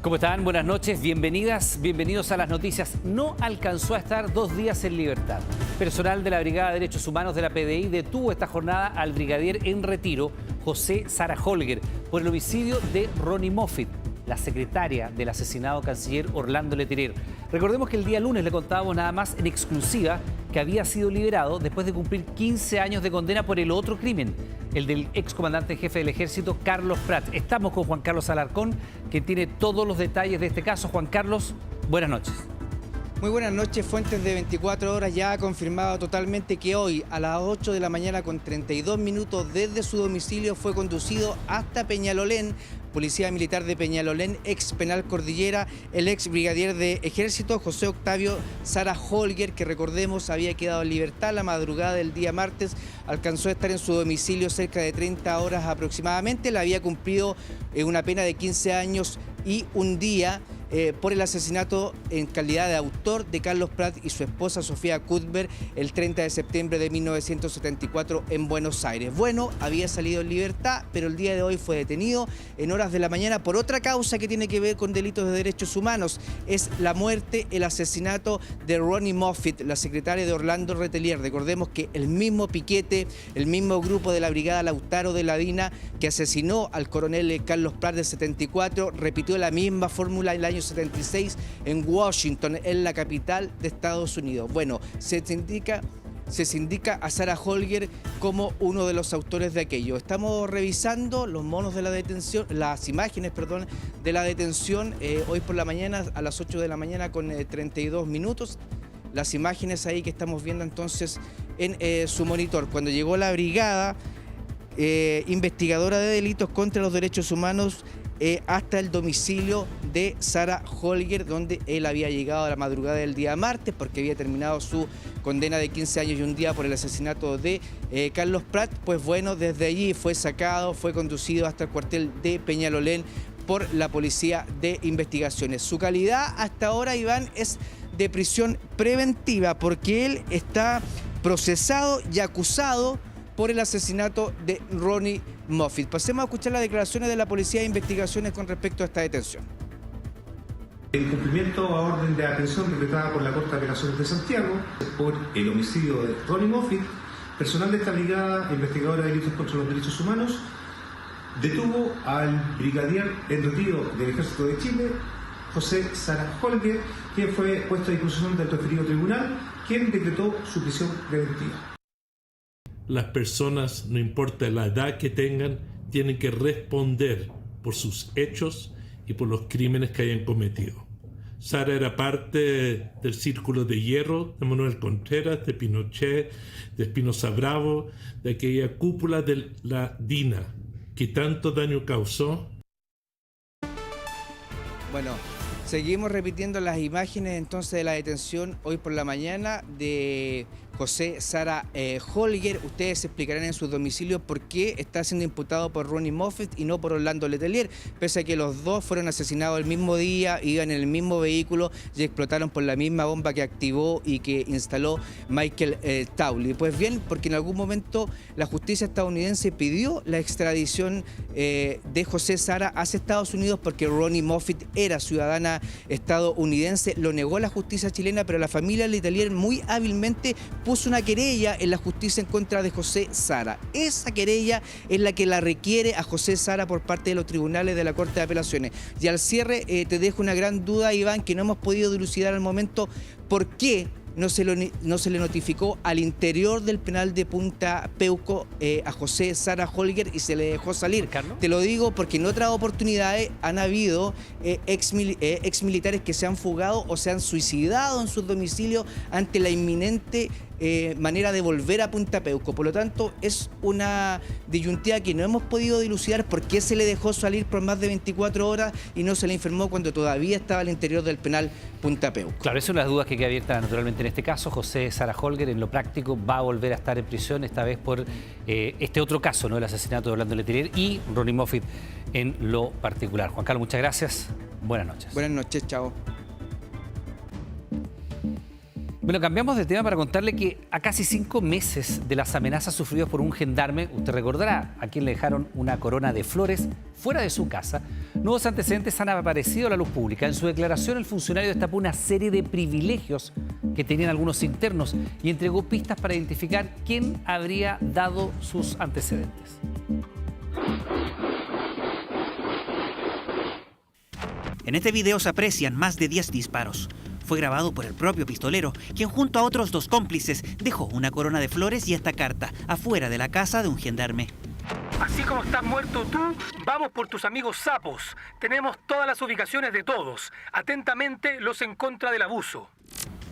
¿Cómo están? Buenas noches, bienvenidos a las noticias. No alcanzó a estar 2 días en libertad. Personal de la Brigada de Derechos Humanos de la PDI detuvo esta jornada al brigadier en retiro, José Sara Holger, por el homicidio de Ronnie Moffitt, la secretaria del asesinado canciller Orlando Letelier. Recordemos que el día lunes le contábamos nada más en exclusiva que había sido liberado después de cumplir 15 años de condena por el otro crimen, el del excomandante jefe del ejército, Carlos Prat. Estamos con Juan Carlos Alarcón, quien tiene todos los detalles de este caso. Juan Carlos, buenas noches. Muy buenas noches. Fuentes de 24 horas ya ha confirmado totalmente que hoy a las 8 de la mañana con 32 minutos desde su domicilio fue conducido hasta Peñalolén, Policía Militar de Peñalolén, ex penal Cordillera, el ex brigadier de Ejército José Octavio Sara Holger, que recordemos había quedado en libertad la madrugada del día martes, alcanzó a estar en su domicilio cerca de 30 horas aproximadamente, le había cumplido una pena de 15 años y un día por el asesinato en calidad de autor de Carlos Prat y su esposa Sofía Cuthbert el 30 de septiembre de 1974 en Buenos Aires. Bueno, había salido en libertad, pero el día de hoy fue detenido en horas de la mañana por otra causa que tiene que ver con delitos de derechos humanos. Es la muerte, el asesinato de Ronnie Moffitt, la secretaria de Orlando Letelier. Recordemos que el mismo piquete, el mismo grupo de la Brigada Lautaro de la DINA que asesinó al coronel Carlos Prat del 74, repitió la misma fórmula en el año 76 en Washington, en la capital de Estados Unidos. Bueno, se indica a Sara Holger como uno de los autores de aquello. Estamos revisando los monos de la detención, las imágenes, perdón, de la detención hoy por la mañana a las 8 de la mañana con 32 minutos. Las imágenes ahí que estamos viendo entonces en su monitor. Cuando llegó la brigada investigadora de delitos contra los derechos humanos hasta el domicilio de Sara Holger, donde él había llegado a la madrugada del día martes porque había terminado su condena de 15 años y un día por el asesinato de Carlos Prat. Pues bueno, desde allí fue sacado, fue conducido hasta el cuartel de Peñalolén por la Policía de Investigaciones. Su calidad hasta ahora, Iván, es de prisión preventiva porque él está procesado y acusado por el asesinato de Ronnie Moffitt. Pasemos a escuchar las declaraciones de la Policía de Investigaciones con respecto a esta detención. En cumplimiento a orden de aprehensión decretada por la Corte de Apelaciones de Santiago por el homicidio de Ronnie Moffitt, personal de esta brigada investigadora de delitos contra los derechos humanos detuvo al brigadier en retiro del Ejército de Chile, José Sara Holger, quien fue puesto a disposición del referido tribunal, quien decretó su prisión preventiva. Las personas, no importa la edad que tengan, tienen que responder por sus hechos y por los crímenes que hayan cometido. Sara era parte del Círculo de Hierro de Manuel Contreras, de Pinochet, de Espinosa Bravo, de aquella cúpula de la DINA que tanto daño causó. Bueno, seguimos repitiendo las imágenes entonces de la detención hoy por la mañana de José Sara Holger. Ustedes explicarán en sus domicilios por qué está siendo imputado por Ronnie Moffitt y no por Orlando Letelier, pese a que los dos fueron asesinados el mismo día, iban en el mismo vehículo y explotaron por la misma bomba que activó y que instaló Michael Townley. Pues bien, porque en algún momento la justicia estadounidense pidió la extradición de José Sara hacia Estados Unidos porque Ronnie Moffitt era ciudadana estadounidense. Lo negó la justicia chilena, pero la familia Letelier muy hábilmente puso una querella en la justicia en contra de José Sara. Esa querella es la que la requiere a José Sara por parte de los tribunales de la Corte de Apelaciones. Y al cierre te dejo una gran duda, Iván, que no hemos podido dilucidar al momento por qué no se le notificó al interior del penal de Punta Peuco a José Sara Holger y se le dejó salir. Te lo digo porque en otras oportunidades han habido exmilitares que se han fugado o se han suicidado en sus domicilios ante la inminente manera de volver a Punta Peuco. Por lo tanto, es una disyuntiva que no hemos podido dilucidar por qué se le dejó salir por más de 24 horas y no se le informó cuando todavía estaba al interior del penal Punta Peuco. Claro, esa es una duda que queda abierta naturalmente en este caso. José Sara Holger, en lo práctico, va a volver a estar en prisión, esta vez por este otro caso, ¿no? El asesinato de Orlando Letelier y Ronnie Moffitt en lo particular. Juan Carlos, muchas gracias. Buenas noches. Buenas noches, chao. Bueno, cambiamos de tema para contarle que a casi 5 meses de las amenazas sufridas por un gendarme, usted recordará, a quien le dejaron una corona de flores fuera de su casa, Nuevos antecedentes han aparecido a la luz pública. En su declaración, el funcionario destapó una serie de privilegios que tenían algunos internos y entregó pistas para identificar quién habría dado sus antecedentes. En este video se aprecian más de 10 disparos. Fue grabado por el propio pistolero, quien junto a otros 2 cómplices dejó una corona de flores y esta carta afuera de la casa de un gendarme. Así como estás muerto tú, vamos por tus amigos sapos. Tenemos todas las ubicaciones de todos. Atentamente, los en contra del abuso.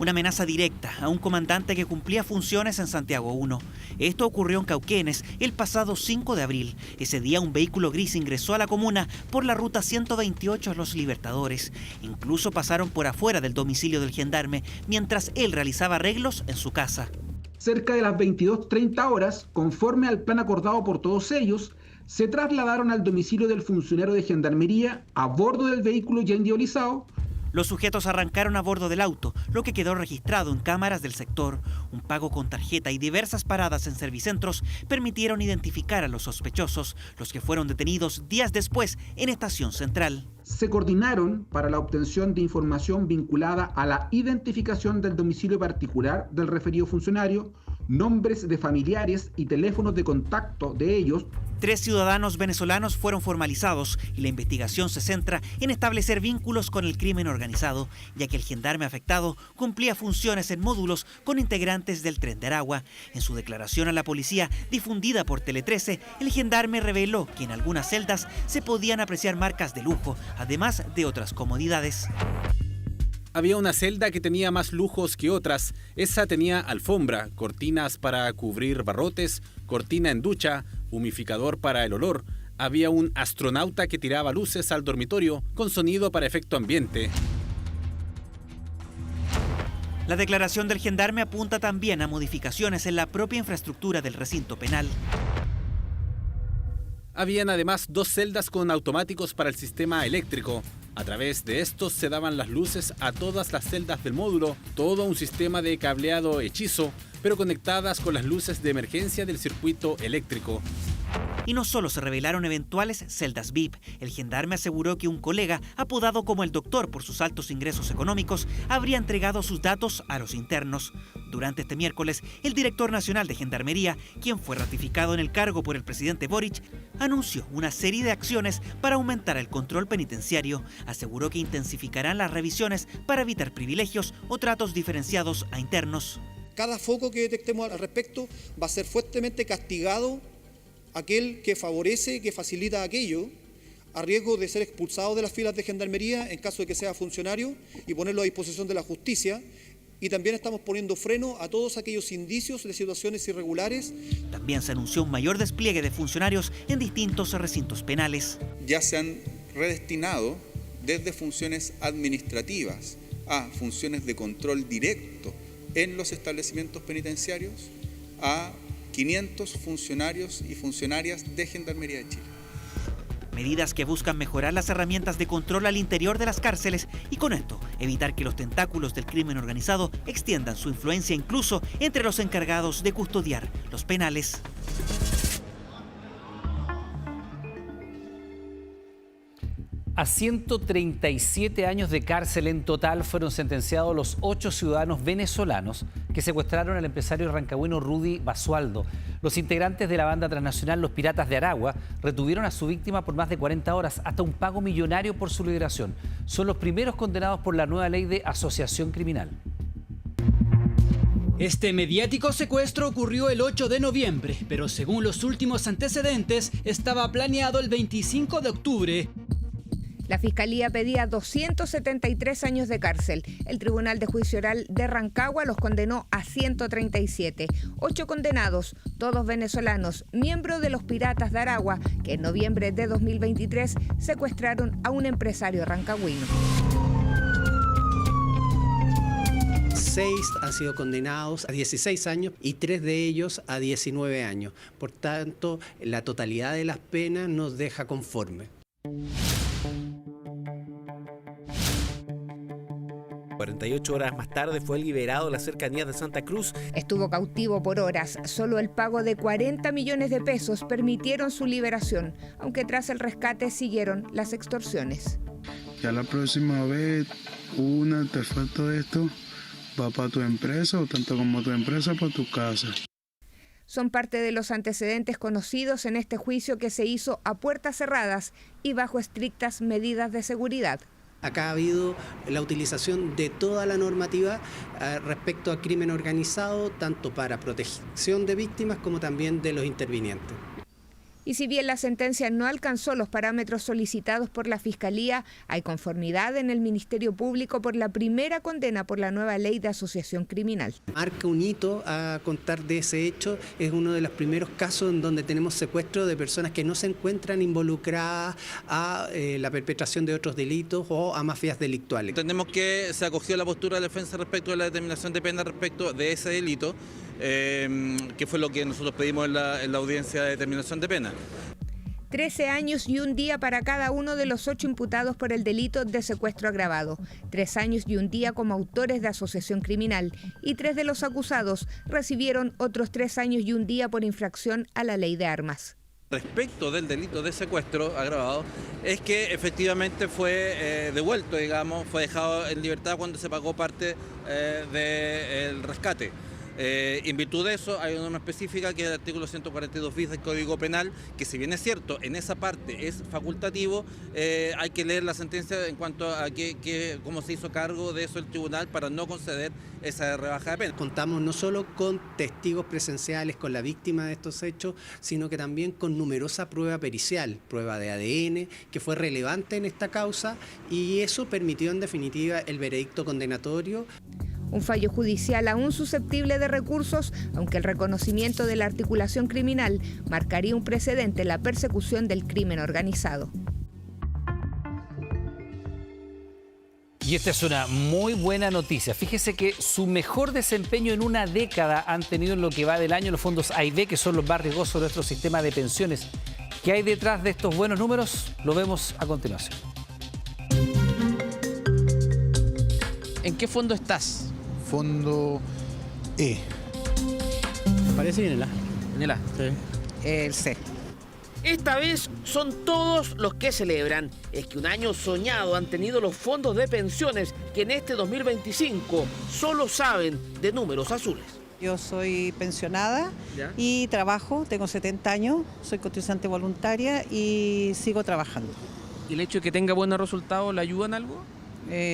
Una amenaza directa a un comandante que cumplía funciones en Santiago 1. Esto ocurrió en Cauquenes el pasado 5 de abril. Ese día un vehículo gris ingresó a la comuna por la ruta 128 Los Libertadores. Incluso pasaron por afuera del domicilio del gendarme mientras él realizaba arreglos en su casa. Cerca de las 22:30 horas, conforme al plan acordado por todos ellos, se trasladaron al domicilio del funcionario de gendarmería a bordo del vehículo ya individualizado. Los sujetos arrancaron a bordo del auto, lo que quedó registrado en cámaras del sector. Un pago con tarjeta y diversas paradas en servicentros permitieron identificar a los sospechosos, los que fueron detenidos días después en Estación Central. Se coordinaron para la obtención de información vinculada a la identificación del domicilio particular del referido funcionario, nombres de familiares y teléfonos de contacto de ellos. 3 ciudadanos venezolanos fueron formalizados y la investigación se centra en establecer vínculos con el crimen organizado, ya que el gendarme afectado cumplía funciones en módulos con integrantes del Tren de Aragua. En su declaración a la policía, difundida por Tele 13, el gendarme reveló que en algunas celdas se podían apreciar marcas de lujo, además de otras comodidades. Había una celda que tenía más lujos que otras. Esa tenía alfombra, cortinas para cubrir barrotes, cortina en ducha, humidificador para el olor. Había un astronauta que tiraba luces al dormitorio con sonido para efecto ambiente. La declaración del gendarme apunta también a modificaciones en la propia infraestructura del recinto penal. Habían además 2 celdas con automáticos para el sistema eléctrico. A través de estos se daban las luces a todas las celdas del módulo, todo un sistema de cableado hechizo, pero conectadas con las luces de emergencia del circuito eléctrico. Y no solo se revelaron eventuales celdas VIP, el gendarme aseguró que un colega, apodado como el doctor por sus altos ingresos económicos, habría entregado sus datos a los internos. Durante este miércoles, el director nacional de Gendarmería, quien fue ratificado en el cargo por el presidente Boric, anunció una serie de acciones para aumentar el control penitenciario. Aseguró que intensificarán las revisiones para evitar privilegios o tratos diferenciados a internos. Cada foco que detectemos al respecto va a ser fuertemente castigado aquel que favorece, que facilita aquello, a riesgo de ser expulsado de las filas de Gendarmería en caso de que sea funcionario y ponerlo a disposición de la justicia. Y también estamos poniendo freno a todos aquellos indicios de situaciones irregulares. También se anunció un mayor despliegue de funcionarios en distintos recintos penales. Ya se han redestinado desde funciones administrativas a funciones de control directo en los establecimientos penitenciarios a 500 funcionarios y funcionarias de Gendarmería de Chile. Medidas que buscan mejorar las herramientas de control al interior de las cárceles y con esto evitar que los tentáculos del crimen organizado extiendan su influencia incluso entre los encargados de custodiar los penales. A 137 años de cárcel en total fueron sentenciados los 8 ciudadanos venezolanos que secuestraron al empresario rancagüino Rudy Basualdo. Los integrantes de la banda transnacional Los Piratas de Aragua retuvieron a su víctima por más de 40 horas hasta un pago millonario por su liberación. Son los primeros condenados por la nueva ley de asociación criminal. Este mediático secuestro ocurrió el 8 de noviembre, pero según los últimos antecedentes, estaba planeado el 25 de octubre. La Fiscalía pedía 273 años de cárcel. El Tribunal de Juicio Oral de Rancagua los condenó a 137. 8 condenados, todos venezolanos, miembros de los Piratas de Aragua, que en noviembre de 2023 secuestraron a un empresario rancagüino. 6 han sido condenados a 16 años y 3 de ellos a 19 años. Por tanto, la totalidad de las penas nos deja conforme. 48 horas más tarde fue liberado en las cercanías de Santa Cruz. Estuvo cautivo por horas. Solo el pago de 40 millones de pesos permitieron su liberación, aunque tras el rescate siguieron las extorsiones. Ya la próxima vez un artefacto de esto va para tu empresa o tanto como tu empresa para tu casa. Son parte de los antecedentes conocidos en este juicio que se hizo a puertas cerradas y bajo estrictas medidas de seguridad. Acá ha habido la utilización de toda la normativa respecto a crimen organizado, tanto para protección de víctimas como también de los intervinientes. Y si bien la sentencia no alcanzó los parámetros solicitados por la Fiscalía, hay conformidad en el Ministerio Público por la primera condena por la nueva ley de asociación criminal. Marca un hito a contar de ese hecho. Es uno de los primeros casos en donde tenemos secuestro de personas que no se encuentran involucradas a la perpetración de otros delitos o a mafias delictuales. Entendemos que se acogió la postura de la defensa respecto de la determinación de pena respecto de ese delito, que fue lo que nosotros pedimos en la audiencia de determinación de pena. 13 años y un día para cada uno de los 8 imputados por el delito de secuestro agravado, 3 años y un día como autores de asociación criminal y 3 de los acusados recibieron otros 3 años y un día por infracción a la ley de armas. Respecto del delito de secuestro agravado, es que efectivamente fue devuelto, digamos, fue dejado en libertad cuando se pagó parte del rescate. En virtud de eso hay una norma específica que es el artículo 142 bis del Código Penal, que si bien es cierto, en esa parte es facultativo, hay que leer la sentencia en cuanto a cómo se hizo cargo de eso el tribunal para no conceder esa rebaja de pena. Contamos no solo con testigos presenciales, con la víctima de estos hechos, sino que también con numerosa prueba pericial, prueba de ADN, que fue relevante en esta causa y eso permitió en definitiva el veredicto condenatorio. Un fallo judicial aún susceptible de recursos, aunque el reconocimiento de la articulación criminal marcaría un precedente en la persecución del crimen organizado. Y esta es una muy buena noticia. Fíjese que su mejor desempeño en una década han tenido en lo que va del año los fondos A y B, que son los más riesgosos de nuestro sistema de pensiones. ¿Qué hay detrás de estos buenos números? Lo vemos a continuación. ¿En qué fondo estás? Fondo E. Parece bien el A. En el A. Sí. El C. Esta vez son todos los que celebran. Es que un año soñado han tenido los fondos de pensiones que en este 2025 solo saben de números azules. Yo soy pensionada y trabajo, tengo 70 años, soy cotizante voluntaria y sigo trabajando. ¿Y el hecho de que tenga buenos resultados le ayuda en algo?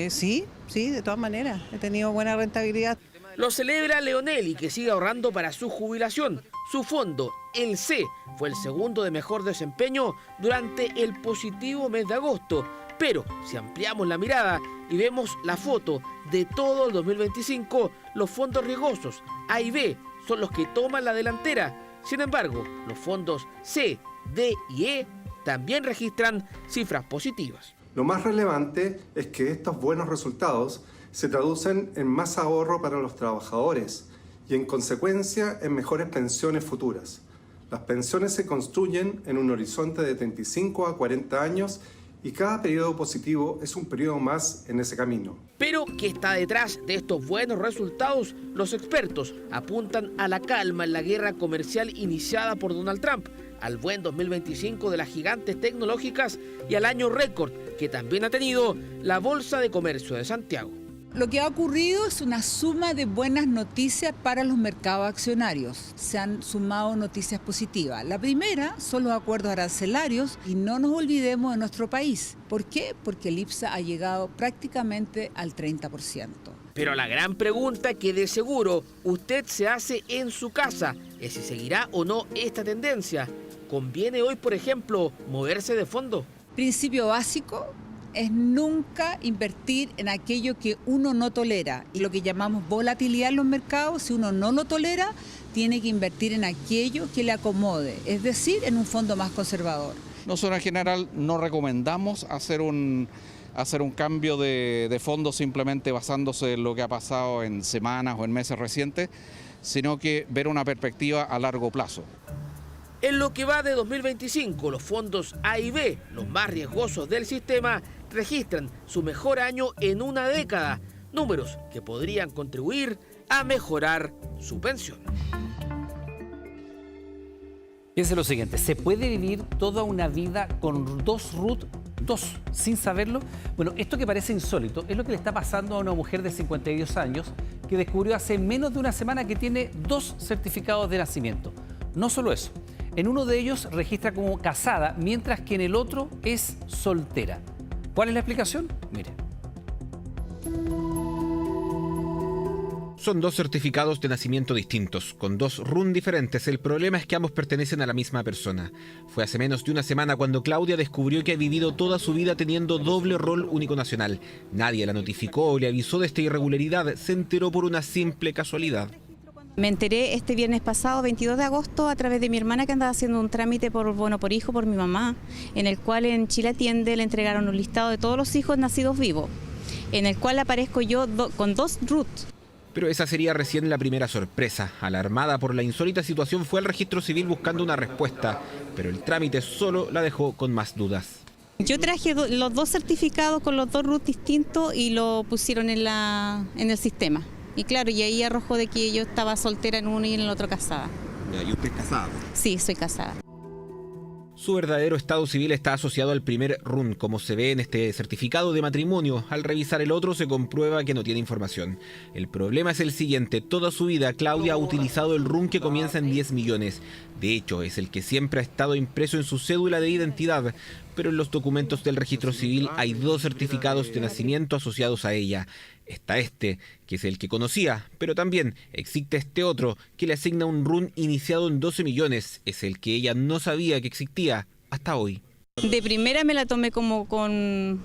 Sí, de todas maneras. He tenido buena rentabilidad. Lo celebra Leonelli, que sigue ahorrando para su jubilación. Su fondo, el C, fue el segundo de mejor desempeño durante el positivo mes de agosto. Pero si ampliamos la mirada y vemos la foto de todo el 2025, los fondos riesgosos A y B son los que toman la delantera. Sin embargo, los fondos C, D y E también registran cifras positivas. Lo más relevante es que estos buenos resultados se traducen en más ahorro para los trabajadores y en consecuencia en mejores pensiones futuras. Las pensiones se construyen en un horizonte de 35 a 40 años y cada periodo positivo es un periodo más en ese camino. Pero ¿qué está detrás de estos buenos resultados? Los expertos apuntan a la calma en la guerra comercial iniciada por Donald Trump, al buen 2025 de las gigantes tecnológicas y al año récord que también ha tenido la Bolsa de Comercio de Santiago. Lo que ha ocurrido es una suma de buenas noticias para los mercados accionarios. Se han sumado noticias positivas. La primera son los acuerdos arancelarios y no nos olvidemos de nuestro país. ¿Por qué? Porque el IPSA ha llegado prácticamente al 30%. Pero la gran pregunta que de seguro usted se hace en su casa es si seguirá o no esta tendencia. ¿Conviene hoy, por ejemplo, moverse de fondo? Principio básico es nunca invertir en aquello que uno no tolera. Y lo que llamamos volatilidad en los mercados, si uno no lo tolera, tiene que invertir en aquello que le acomode, es decir, en un fondo más conservador. Nosotros en general no recomendamos hacer un cambio de fondo simplemente basándose en lo que ha pasado en semanas o en meses recientes, sino que ver una perspectiva a largo plazo. En lo que va de 2025, los fondos A y B, los más riesgosos del sistema, registran su mejor año en una década. números que podrían contribuir a mejorar su pensión. Piense lo siguiente, ¿se puede vivir toda una vida con 2 RUT, 2, sin saberlo? Bueno, esto que parece insólito es lo que le está pasando a una mujer de 52 años que descubrió hace menos de una semana que tiene 2 certificados de nacimiento. No solo eso, en uno de ellos registra como casada, mientras que en el otro es soltera. ¿Cuál es la explicación? Mire. Son 2 certificados de nacimiento distintos, con 2 RUN diferentes. El problema es que ambos pertenecen a la misma persona. Fue hace menos de una semana cuando Claudia descubrió que ha vivido toda su vida teniendo doble rol único nacional. Nadie la notificó o le avisó de esta irregularidad, se enteró por una simple casualidad. Me enteré este viernes pasado, 22 de agosto, a través de mi hermana que andaba haciendo un trámite por bono por hijo por mi mamá, en el cual en Chile Atiende le entregaron un listado de todos los hijos nacidos vivos, en el cual aparezco yo con 2 RUT. Pero esa sería recién la primera sorpresa. Alarmada por la insólita situación, fue al registro civil buscando una respuesta, pero el trámite solo la dejó con más dudas. Yo traje los 2 certificados con los 2 RUT distintos y lo pusieron en el sistema. Y claro, y ahí arrojó de que yo estaba soltera en uno y en el otro casada. ¿Y usted es casada? Sí, soy casada. Su verdadero estado civil está asociado al primer RUN, como se ve en este certificado de matrimonio. Al revisar el otro se comprueba que no tiene información. El problema es el siguiente: toda su vida Claudia ha utilizado el RUN que comienza en 10 millones. De hecho, es el que siempre ha estado impreso en su cédula de identidad, pero en los documentos del registro civil hay 2 certificados de nacimiento asociados a ella. Está este, que es el que conocía, pero también existe este otro, que le asigna un RUN iniciado en 12 millones. Es el que ella no sabía que existía hasta hoy. De primera me la tomé como con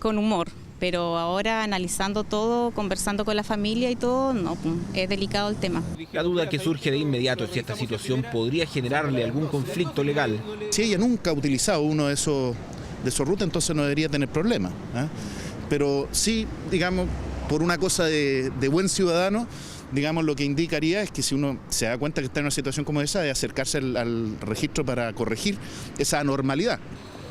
humor, pero ahora analizando todo, conversando con la familia y todo, no, es delicado el tema. La duda que surge de inmediato es si esta situación podría generarle algún conflicto legal. Si ella nunca ha utilizado uno de esos RUT, entonces no debería tener problema, ¿eh? Pero sí, digamos, por una cosa de buen ciudadano, digamos, lo que indicaría es que si uno se da cuenta que está en una situación como esa, de acercarse al registro para corregir esa anormalidad.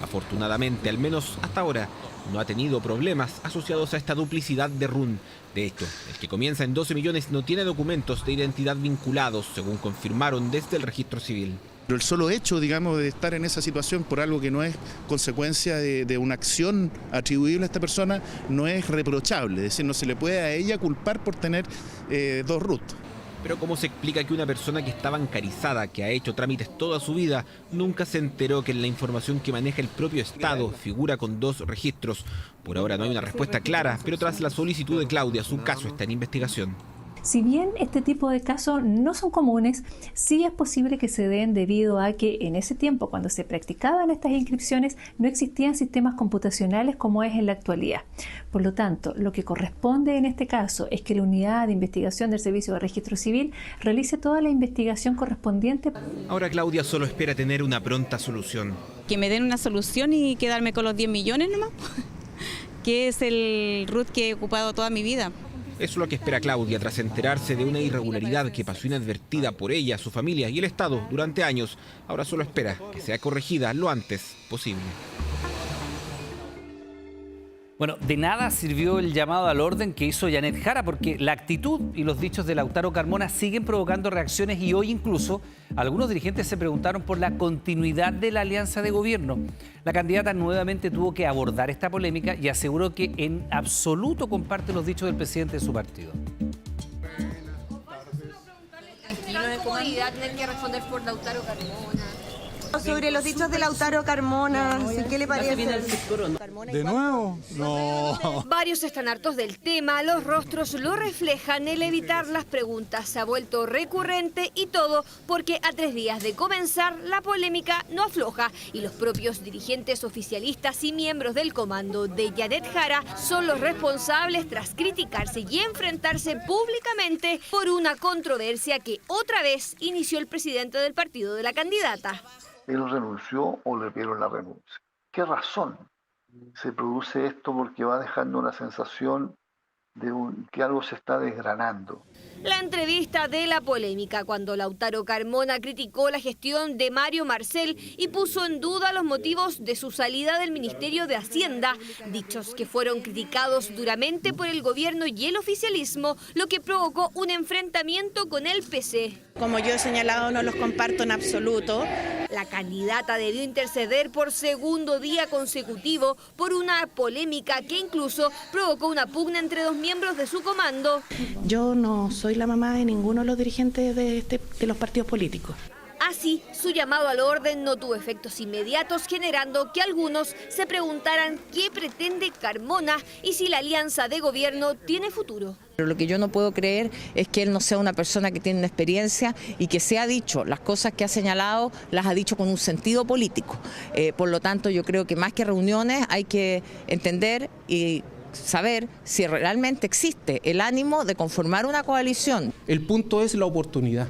Afortunadamente, al menos hasta ahora, no ha tenido problemas asociados a esta duplicidad de RUN. De hecho, el que comienza en 12 millones no tiene documentos de identidad vinculados, según confirmaron desde el registro civil. Pero el solo hecho, digamos, de estar en esa situación por algo que no es consecuencia de una acción atribuible a esta persona, no es reprochable. Es decir, no se le puede a ella culpar por tener 2 RUT. Pero ¿cómo se explica que una persona que está bancarizada, que ha hecho trámites toda su vida, nunca se enteró que en la información que maneja el propio Estado figura con 2 registros? Por ahora no hay una respuesta clara, pero tras la solicitud de Claudia, su caso está en investigación. Si bien este tipo de casos no son comunes, sí es posible que se den debido a que en ese tiempo, cuando se practicaban estas inscripciones, no existían sistemas computacionales como es en la actualidad. Por lo tanto, lo que corresponde en este caso es que la unidad de investigación del Servicio de Registro Civil realice toda la investigación correspondiente. Ahora Claudia solo espera tener una pronta solución. Que me den una solución y quedarme con los 10 millones nomás, que es el RUT que he ocupado toda mi vida. Eso es lo que espera Claudia tras enterarse de una irregularidad que pasó inadvertida por ella, su familia y el Estado durante años. Ahora solo espera que sea corregida lo antes posible. Bueno, de nada sirvió el llamado al orden que hizo Janet Jara, porque la actitud y los dichos de Lautaro Carmona siguen provocando reacciones y hoy incluso algunos dirigentes se preguntaron por la continuidad de la alianza de gobierno. La candidata nuevamente tuvo que abordar esta polémica y aseguró que en absoluto comparte los dichos del presidente de su partido. No es comodidad tener que responder por Lautaro Carmona. Sobre los dichos de Lautaro Carmona, ¿qué le parece? ¿De nuevo? No. Varios están hartos del tema, los rostros lo reflejan, el evitar las preguntas se ha vuelto recurrente y todo porque a 3 días de comenzar la polémica no afloja y los propios dirigentes oficialistas y miembros del comando de Janet Jara son los responsables tras criticarse y enfrentarse públicamente por una controversia que otra vez inició el presidente del partido de la candidata. ¿Él renunció o le pidieron la renuncia? ¿Qué razón se produce esto? Porque va dejando una sensación que algo se está desgranando. La entrevista de la polémica cuando Lautaro Carmona criticó la gestión de Mario Marcel y puso en duda los motivos de su salida del Ministerio de Hacienda, dichos que fueron criticados duramente por el gobierno y el oficialismo, lo que provocó un enfrentamiento con el PC. Como yo he señalado, no los comparto en absoluto. La candidata debió interceder por segundo día consecutivo por una polémica que incluso provocó una pugna entre dos miembros de su comando. Yo no soy la mamá de ninguno de los dirigentes de los partidos políticos. Así, su llamado al orden no tuvo efectos inmediatos, generando que algunos se preguntaran qué pretende Carmona y si la alianza de gobierno tiene futuro. Pero lo que yo no puedo creer es que él no sea una persona que tiene una experiencia y que se ha dicho, las cosas que ha señalado las ha dicho con un sentido político. Por lo tanto, yo creo que más que reuniones hay que entender y saber si realmente existe el ánimo de conformar una coalición. El punto es la oportunidad.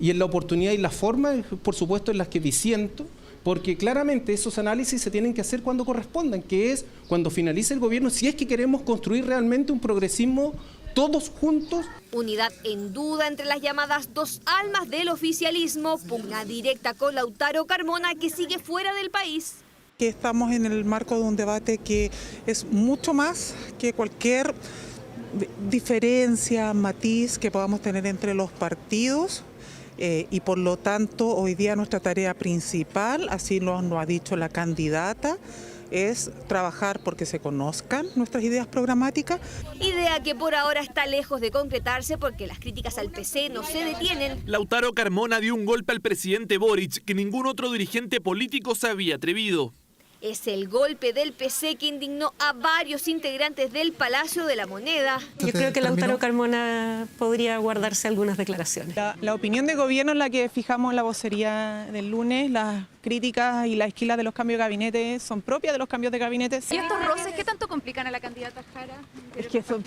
Y en la oportunidad y la forma, por supuesto, en las que disiento, porque claramente esos análisis se tienen que hacer cuando correspondan, que es cuando finalice el gobierno, si es que queremos construir realmente un progresismo todos juntos. Unidad en duda entre las llamadas dos almas del oficialismo, pugna directa con Lautaro Carmona, que sigue fuera del país. Que estamos en el marco de un debate que es mucho más que cualquier diferencia, matiz que podamos tener entre los partidos. Y por lo tanto, hoy día nuestra tarea principal, así lo ha dicho la candidata, es trabajar porque se conozcan nuestras ideas programáticas. Idea que por ahora está lejos de concretarse porque las críticas al PC no se detienen. Lautaro Carmona dio un golpe al presidente Boric que ningún otro dirigente político se había atrevido. Es el golpe del PC que indignó a varios integrantes del Palacio de la Moneda. Yo creo que Lautaro Carmona podría guardarse algunas declaraciones. La opinión de gobierno es la que fijamos en la vocería del lunes. Las críticas y las esquilas de los cambios de gabinete son propias de los cambios de gabinete. ¿Y estos roces qué tanto complican a la candidata Jara? Es que eso...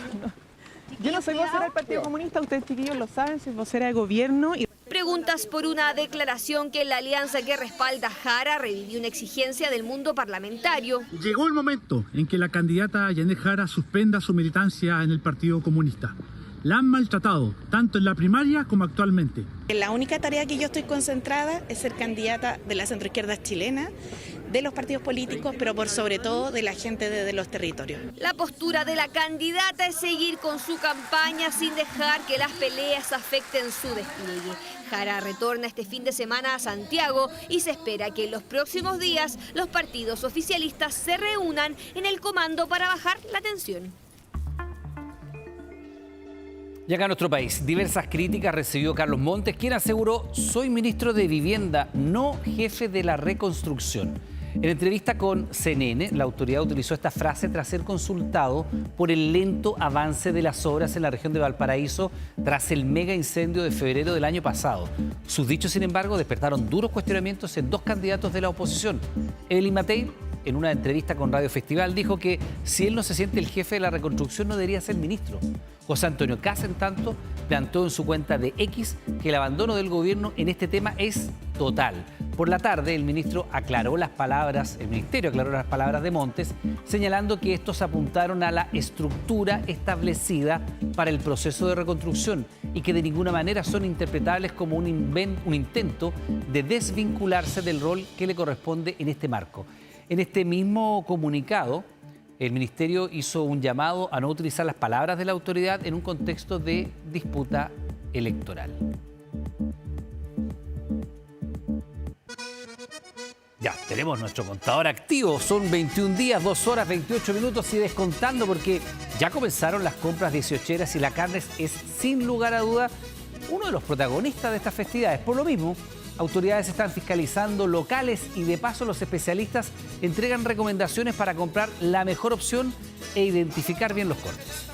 Yo no soy vocera del Partido Comunista, ustedes chiquillos lo saben, soy vocera de gobierno. Preguntas por una declaración que la alianza que respalda a Jara revivió una exigencia del mundo parlamentario. Llegó el momento en que la candidata Yanet Jara suspenda su militancia en el Partido Comunista. La han maltratado, tanto en la primaria como actualmente. La única tarea que yo estoy concentrada es ser candidata de la centroizquierda chilena, de los partidos políticos, pero por sobre todo de la gente de los territorios. La postura de la candidata es seguir con su campaña sin dejar que las peleas afecten su despliegue. Jara retorna este fin de semana a Santiago y se espera que en los próximos días los partidos oficialistas se reúnan en el comando para bajar la tensión. Y acá en nuestro país, diversas críticas recibió Carlos Montes, quien aseguró: soy ministro de Vivienda, no jefe de la reconstrucción. En entrevista con CNN, la autoridad utilizó esta frase tras ser consultado por el lento avance de las obras en la región de Valparaíso tras el mega incendio de febrero del año pasado. Sus dichos, sin embargo, despertaron duros cuestionamientos en dos candidatos de la oposición. Evelyn Matei, en una entrevista con Radio Festival, dijo que si él no se siente el jefe de la reconstrucción no debería ser ministro. José Antonio Kast, en tanto, planteó en su cuenta de X que el abandono del gobierno en este tema es total. Por la tarde, el ministerio aclaró las palabras de Montes, señalando que estos apuntaron a la estructura establecida para el proceso de reconstrucción y que de ninguna manera son interpretables como un intento de desvincularse del rol que le corresponde en este marco. En este mismo comunicado, el ministerio hizo un llamado a no utilizar las palabras de la autoridad en un contexto de disputa electoral. Ya tenemos nuestro contador activo, son 21 días, 2 horas, 28 minutos y descontando porque ya comenzaron las compras 18eras y la carne es sin lugar a duda uno de los protagonistas de estas festividades. Por lo mismo, autoridades están fiscalizando locales y de paso los especialistas entregan recomendaciones para comprar la mejor opción e identificar bien los cortes.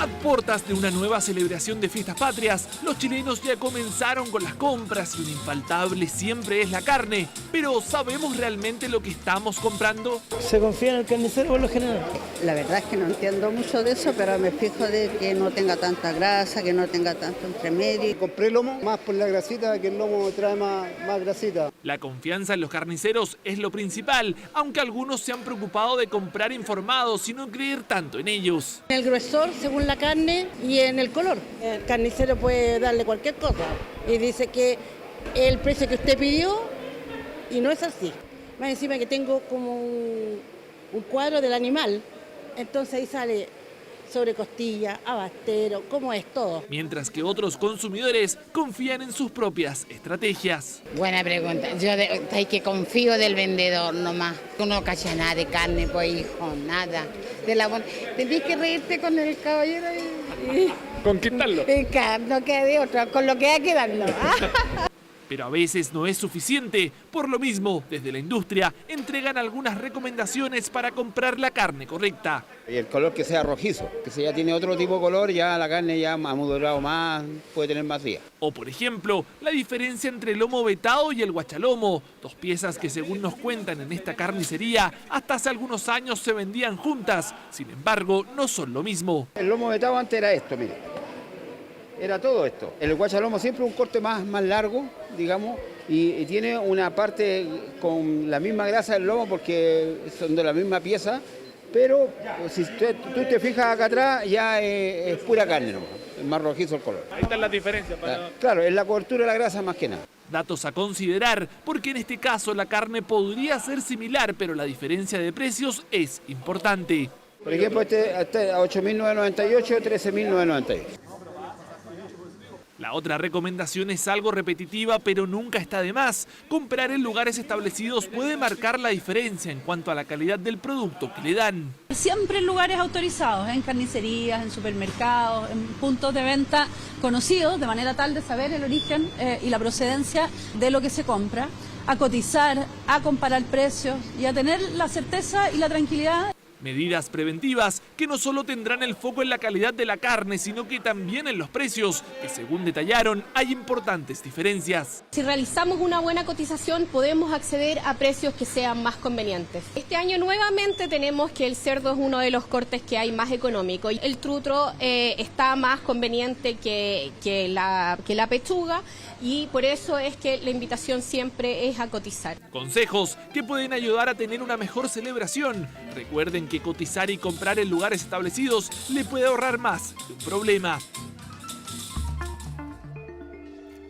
A puertas de una nueva celebración de fiestas patrias, los chilenos ya comenzaron con las compras y un infaltable siempre es la carne. Pero ¿sabemos realmente lo que estamos comprando? ¿Se confía en el carnicero por lo general? La verdad es que no entiendo mucho de eso, pero me fijo de que no tenga tanta grasa, que no tenga tanto entremedio. Compré lomo más por la grasita, que el lomo trae más grasita. La confianza en los carniceros es lo principal, aunque algunos se han preocupado de comprar informados y no creer tanto en ellos. El gruesor según la carne y en el color. El carnicero puede darle cualquier cosa y dice que el precio que usted pidió y no es así. Más encima que tengo como un cuadro del animal, entonces ahí sale sobre costilla, abastero, cómo es todo. Mientras que otros consumidores confían en sus propias estrategias. Buena pregunta. Yo hay que confío del vendedor nomás. Tú no cachas nada de carne, pues hijo, nada. Tenés que reírte con el caballero y conquistarlo. No queda de otra, con lo que hay que darlo. Pero a veces no es suficiente. Por lo mismo, desde la industria entregan algunas recomendaciones para comprar la carne correcta. Y el color que sea rojizo, que si ya tiene otro tipo de color, ya la carne ya ha madurado más, puede tener más días. O por ejemplo, la diferencia entre el lomo vetado y el guachalomo, dos piezas que según nos cuentan en esta carnicería, hasta hace algunos años se vendían juntas. Sin embargo, no son lo mismo. El lomo vetado antes era esto, mire. Era todo esto. El guachalomo siempre un corte más largo, digamos, y tiene una parte con la misma grasa del lomo porque son de la misma pieza, pero si tú te fijas acá atrás ya es pura carne, ¿no? Es más rojizo el color. Ahí están las diferencias. Claro, es la cobertura de la grasa más que nada. Datos a considerar, porque en este caso la carne podría ser similar, pero la diferencia de precios es importante. Por ejemplo, este a 8.998, 13.998. La otra recomendación es algo repetitiva, pero nunca está de más. Comprar en lugares establecidos puede marcar la diferencia en cuanto a la calidad del producto que le dan. Siempre en lugares autorizados, en carnicerías, en supermercados, en puntos de venta conocidos, de manera tal de saber el origen y la procedencia de lo que se compra, a cotizar, a comparar precios y a tener la certeza y la tranquilidad. Medidas preventivas que no solo tendrán el foco en la calidad de la carne, sino que también en los precios, que según detallaron, hay importantes diferencias. Si realizamos una buena cotización, podemos acceder a precios que sean más convenientes. Este año nuevamente tenemos que el cerdo es uno de los cortes que hay más económico. El trutro está más conveniente que la pechuga y por eso es que la invitación siempre es a cotizar. Consejos que pueden ayudar a tener una mejor celebración. Recuerden que cotizar y comprar en lugares establecidos le puede ahorrar más de un problema.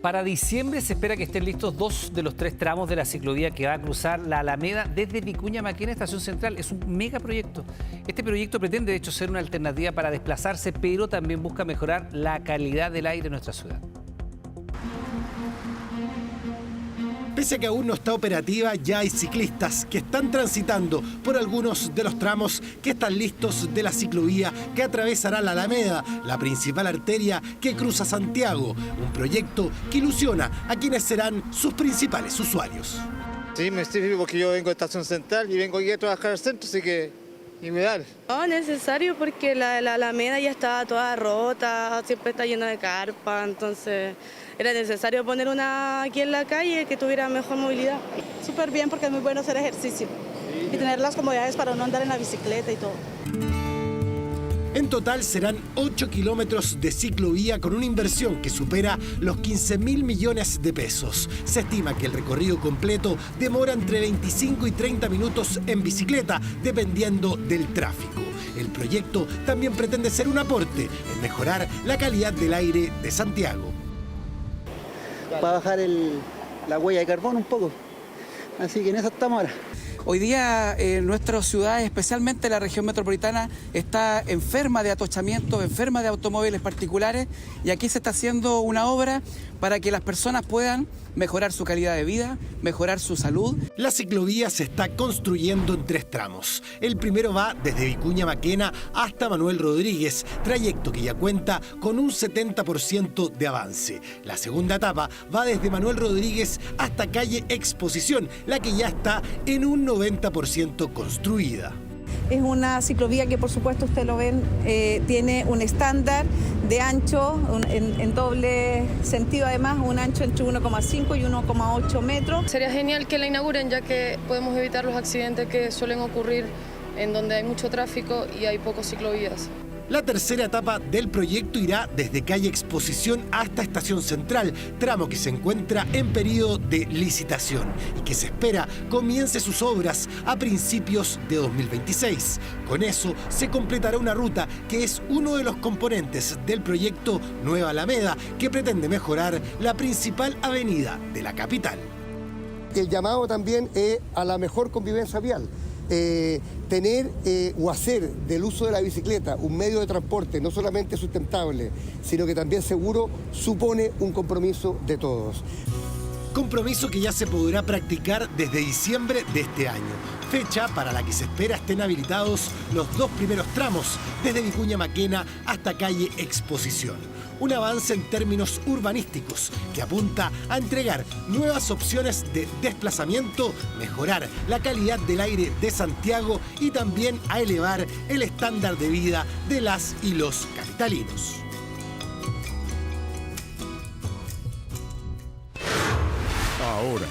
Para diciembre se espera que estén listos 2 de los 3 tramos de la ciclovía que va a cruzar la Alameda desde Vicuña Maquena, Estación Central. Es un megaproyecto. Este proyecto pretende de hecho ser una alternativa para desplazarse, pero también busca mejorar la calidad del aire en nuestra ciudad. Pese a que aún no está operativa, ya hay ciclistas que están transitando por algunos de los tramos que están listos de la ciclovía que atravesará la Alameda, la principal arteria que cruza Santiago, un proyecto que ilusiona a quienes serán sus principales usuarios. Sí, me sirve porque yo vengo de Estación Central y vengo aquí a trabajar al centro, así que ideal. No, necesario porque la Alameda ya estaba toda rota, siempre está llena de carpa, entonces era necesario poner una aquí en la calle que tuviera mejor movilidad. Súper bien porque es muy bueno hacer ejercicio y tener las comodidades para no andar en la bicicleta y todo. En total serán 8 kilómetros de ciclovía con una inversión que supera los 15.000 millones de pesos. Se estima que el recorrido completo demora entre 25 y 30 minutos en bicicleta, dependiendo del tráfico. El proyecto también pretende ser un aporte en mejorar la calidad del aire de Santiago. Para bajar la huella de carbono un poco. Así que en eso estamos ahora. Hoy día nuestra ciudad, especialmente la región metropolitana, está enferma de atochamientos, enferma de automóviles particulares y aquí se está haciendo una obra para que las personas puedan mejorar su calidad de vida, mejorar su salud. La ciclovía se está construyendo en 3 tramos. El primero va desde Vicuña Maquena hasta Manuel Rodríguez, trayecto que ya cuenta con un 70% de avance. La segunda etapa va desde Manuel Rodríguez hasta calle Exposición, la que ya está en un 90% construida. Es una ciclovía que, por supuesto, ustedes lo ven, tiene un estándar de ancho en doble sentido, además, un ancho entre 1,5 y 1,8 metros. Sería genial que la inauguren, ya que podemos evitar los accidentes que suelen ocurrir en donde hay mucho tráfico y hay pocos ciclovías. La tercera etapa del proyecto irá desde calle Exposición hasta Estación Central, tramo que se encuentra en periodo de licitación y que se espera comience sus obras a principios de 2026. Con eso se completará una ruta que es uno de los componentes del proyecto Nueva Alameda, que pretende mejorar la principal avenida de la capital. El llamado también es a la mejor convivencia vial. Tener o hacer del uso de la bicicleta un medio de transporte no solamente sustentable, sino que también seguro, supone un compromiso de todos. Compromiso que ya se podrá practicar desde diciembre de este año, fecha para la que se espera estén habilitados los 2 primeros tramos, desde Vicuña Maquena hasta calle Exposición. Un avance en términos urbanísticos que apunta a entregar nuevas opciones de desplazamiento, mejorar la calidad del aire de Santiago y también a elevar el estándar de vida de las y los capitalinos. Ahora.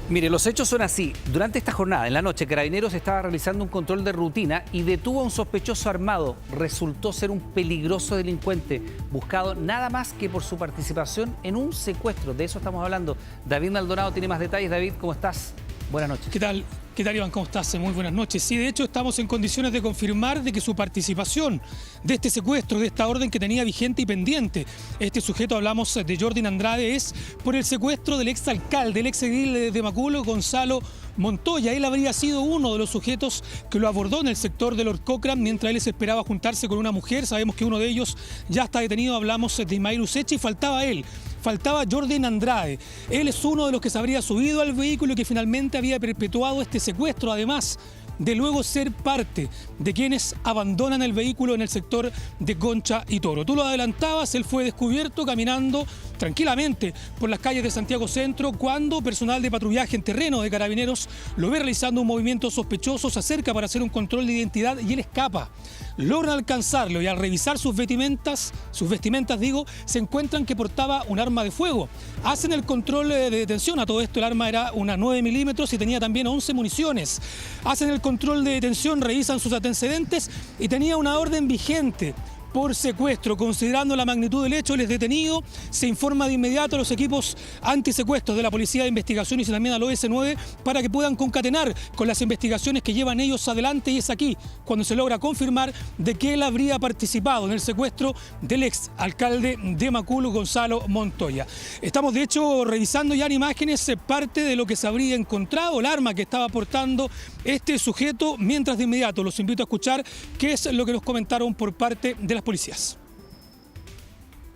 Mire, los hechos son así. Durante esta jornada, en la noche, Carabineros estaba realizando un control de rutina y detuvo a un sospechoso armado. Resultó ser un peligroso delincuente, buscado nada más que por su participación en un secuestro. De eso estamos hablando. David Maldonado tiene más detalles. David, ¿cómo estás? Buenas noches. ¿Qué tal? ¿Qué tal, Iván? ¿Cómo estás? Muy buenas noches. Sí, de hecho, estamos en condiciones de confirmar de que su participación de este secuestro, de esta orden que tenía vigente y pendiente, este sujeto, hablamos de Jordi Andrade, es por el secuestro del exalcalde, el exedil de Macul, Gonzalo Montoya. Él habría sido uno de los sujetos que lo abordó en el sector de Lord Cochrane mientras él se esperaba juntarse con una mujer. Sabemos que uno de ellos ya está detenido, hablamos de Ismael Useche, y faltaba él. Faltaba Jordi Andrade. Él es uno de los que se habría subido al vehículo y que finalmente había perpetuado este secuestro, además de luego ser parte de quienes abandonan el vehículo en el sector de Concha y Toro. Tú lo adelantabas, él fue descubierto caminando tranquilamente por las calles de Santiago Centro cuando personal de patrullaje en terreno de Carabineros lo ve realizando un movimiento sospechoso, se acerca para hacer un control de identidad y él escapa. Logran alcanzarlo y al revisar sus vestimentas, se encuentran que portaba un arma de fuego. Hacen el control de detención. A todo esto el arma era una 9 milímetros y tenía también 11 municiones. Hacen el control de detención, revisan sus antecedentes y tenía una orden vigente por secuestro. Considerando la magnitud del hecho, él es detenido. Se informa de inmediato a los equipos antisecuestros de la Policía de Investigación y también al OS9 para que puedan concatenar con las investigaciones que llevan ellos adelante, y es aquí cuando se logra confirmar de que él habría participado en el secuestro del ex alcalde de Macul, Gonzalo Montoya. Estamos de hecho revisando ya en imágenes parte de lo que se habría encontrado, el arma que estaba portando este sujeto, mientras de inmediato los invito a escuchar qué es lo que nos comentaron por parte de las policías.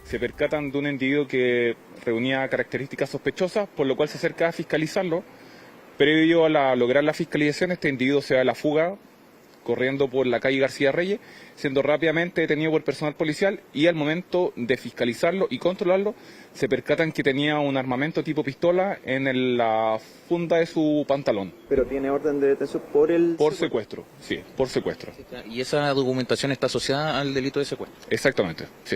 Se percatan de un individuo que reunía características sospechosas, por lo cual se acerca a fiscalizarlo. Previo a lograr la fiscalización, este individuo se da a la fuga corriendo por la calle García Reyes, siendo rápidamente detenido por personal policial, y al momento de fiscalizarlo y controlarlo, se percatan que tenía un armamento tipo pistola en la funda de su pantalón. ¿Pero tiene orden de detención por secuestro? Sí, por secuestro. ¿Y esa documentación está asociada al delito de secuestro? Exactamente, sí.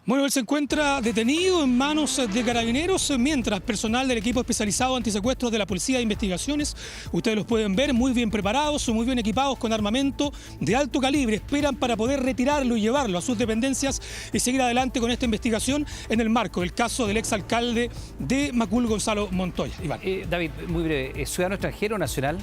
Bueno, él se encuentra detenido en manos de Carabineros, mientras personal del equipo especializado antisecuestros de la Policía de Investigaciones, ustedes los pueden ver, muy bien preparados, muy bien equipados con armamento de alto calibre, esperan para poder retirarlo y llevarlo a sus dependencias y seguir adelante con esta investigación en el marco del caso del exalcalde de Macul, Gonzalo Montoya. Iván. David, muy breve, ¿es ciudadano extranjero o nacional?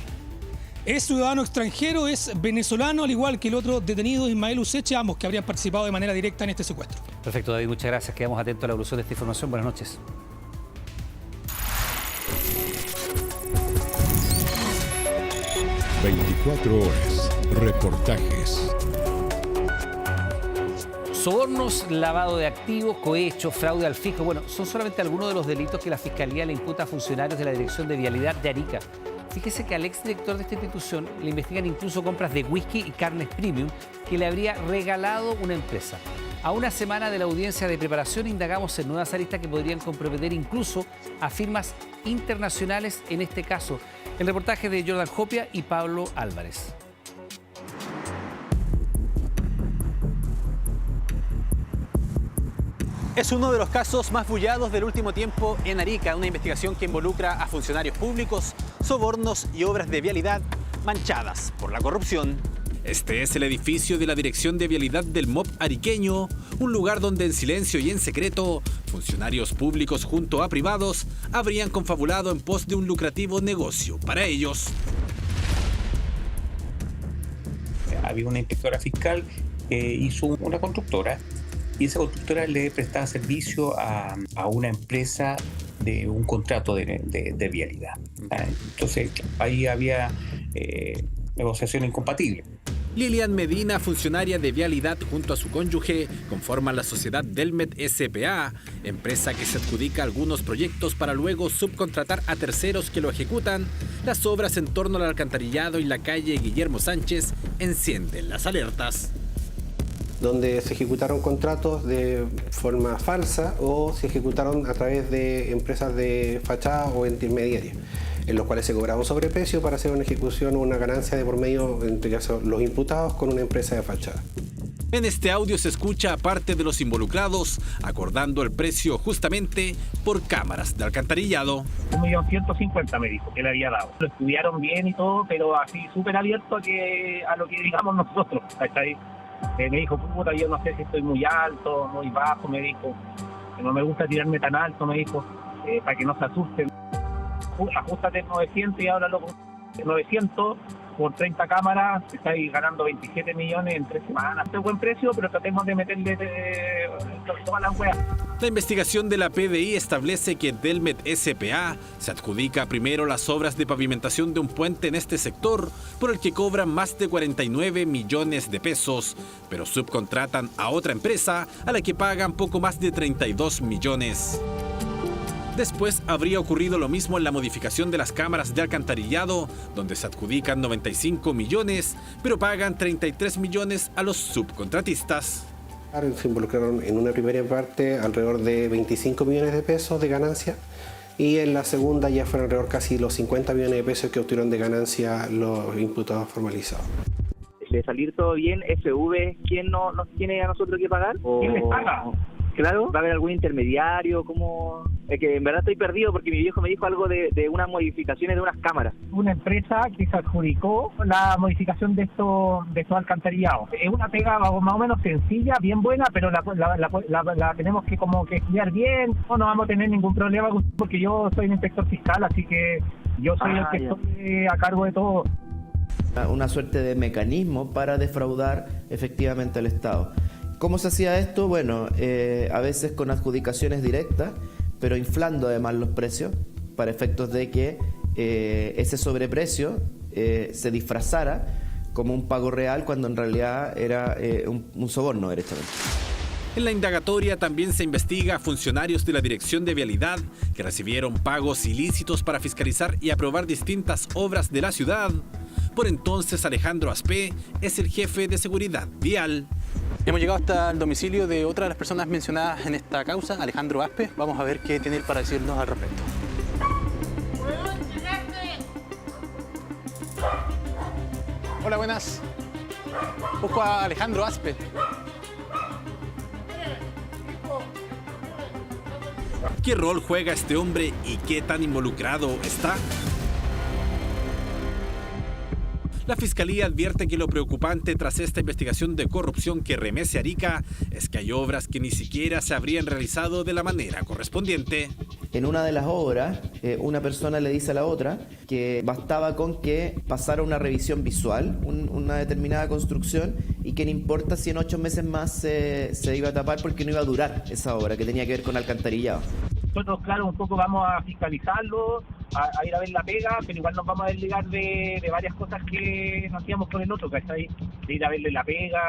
Es ciudadano extranjero, es venezolano, al igual que el otro detenido, Ismael Useche, ambos que habrían participado de manera directa en este secuestro. Perfecto, David, muchas gracias. Quedamos atentos a la evolución de esta información. Buenas noches. ...24 horas, reportajes. Sobornos, lavado de activos, cohecho, fraude al fisco. Bueno, son solamente algunos de los delitos que la Fiscalía le imputa a funcionarios de la Dirección de Vialidad de Arica. Fíjese que al exdirector de esta institución le investigan incluso compras de whisky y carnes premium que le habría regalado una empresa. A una semana de la audiencia de preparación indagamos en nuevas aristas que podrían comprometer incluso a firmas internacionales en este caso. El reportaje de Jordan Jopia y Pablo Álvarez. Es uno de los casos más bullados del último tiempo en Arica, una investigación que involucra a funcionarios públicos, sobornos y obras de vialidad manchadas por la corrupción. Este es el edificio de la Dirección de Vialidad del MOP ariqueño, un lugar donde en silencio y en secreto, funcionarios públicos junto a privados habrían confabulado en pos de un lucrativo negocio para ellos. Había una inspectora fiscal que hizo una constructora y esa constructora le prestaba servicio a una empresa de un contrato de vialidad. Entonces ahí había negociación incompatible. Lilian Medina, funcionaria de vialidad junto a su cónyuge, conforman la sociedad Delmet S.p.A., empresa que se adjudica algunos proyectos para luego subcontratar a terceros que lo ejecutan. Las obras en torno al alcantarillado y la calle Guillermo Sánchez encienden las alertas. Donde se ejecutaron contratos de forma falsa o se ejecutaron a través de empresas de fachada o intermediarias, en los cuales se cobraba un sobreprecio para hacer una ejecución o una ganancia de por medio, entre caso, los imputados con una empresa de fachada. En este audio se escucha a parte de los involucrados acordando el precio justamente por cámaras de alcantarillado. 1.150.000 me dijo que le había dado. Lo estudiaron bien y todo, pero así súper abierto a lo que digamos nosotros. ¿Está ahí? Me dijo, puta, yo no sé si estoy muy alto, muy bajo, me dijo. No me gusta tirarme tan alto, me dijo, para que no se asusten. Ajustate 900 y háblalo con 900 por 30 cámaras, estáis ganando 27 millones en 3 semanas. Es buen precio, pero tratemos de meterle todas las weas. La investigación de la PDI establece que Delmet S.p.A. se adjudica primero las obras de pavimentación de un puente en este sector, por el que cobran más de 49 millones de pesos, pero subcontratan a otra empresa a la que pagan poco más de 32 millones. Después habría ocurrido lo mismo en la modificación de las cámaras de alcantarillado, donde se adjudican 95 millones, pero pagan 33 millones a los subcontratistas. Se involucraron en una primera parte alrededor de 25 millones de pesos de ganancia y en la segunda ya fueron alrededor casi los 50 millones de pesos que obtuvieron de ganancia los imputados formalizados. De salir todo bien, FV, ¿quién nos tiene a nosotros que pagar? ¿Quién les paga? Claro, ¿va a haber algún intermediario? ¿Cómo? Es que en verdad estoy perdido porque mi viejo me dijo algo de unas modificaciones de unas cámaras. Una empresa que se adjudicó la modificación de estos alcantarillados. Es una pega más o menos sencilla, bien buena, pero la tenemos que como que estudiar bien. No vamos a tener ningún problema porque yo soy un inspector fiscal, así que yo soy el que estoy a cargo de todo. Una suerte de mecanismo para defraudar efectivamente al Estado. ¿Cómo se hacía esto? Bueno, a veces con adjudicaciones directas, pero inflando además los precios para efectos de que ese sobreprecio se disfrazara como un pago real cuando en realidad era un soborno derechamente. En la indagatoria también se investiga a funcionarios de la Dirección de Vialidad que recibieron pagos ilícitos para fiscalizar y aprobar distintas obras de la ciudad. Por entonces, Alejandro Aspe es el jefe de seguridad vial. Hemos llegado hasta el domicilio de otra de las personas mencionadas en esta causa, Alejandro Aspe. Vamos a ver qué tiene él para decirnos al respecto. Hola, buenas. Busco a Alejandro Aspe. ¿Qué rol juega este hombre y qué tan involucrado está? La Fiscalía advierte que lo preocupante tras esta investigación de corrupción que remece a Arica es que hay obras que ni siquiera se habrían realizado de la manera correspondiente. En una de las obras, una persona le dice a la otra que bastaba con que pasara una revisión visual, una determinada construcción, y que no importa si en 8 meses más se iba a tapar porque no iba a durar esa obra, que tenía que ver con alcantarillado. Nosotros, claro, un poco vamos a fiscalizarlo, a ir a ver la pega, pero igual nos vamos a desligar de varias cosas que nos hacíamos con el otro, ¿cachai? De ir a verle la pega,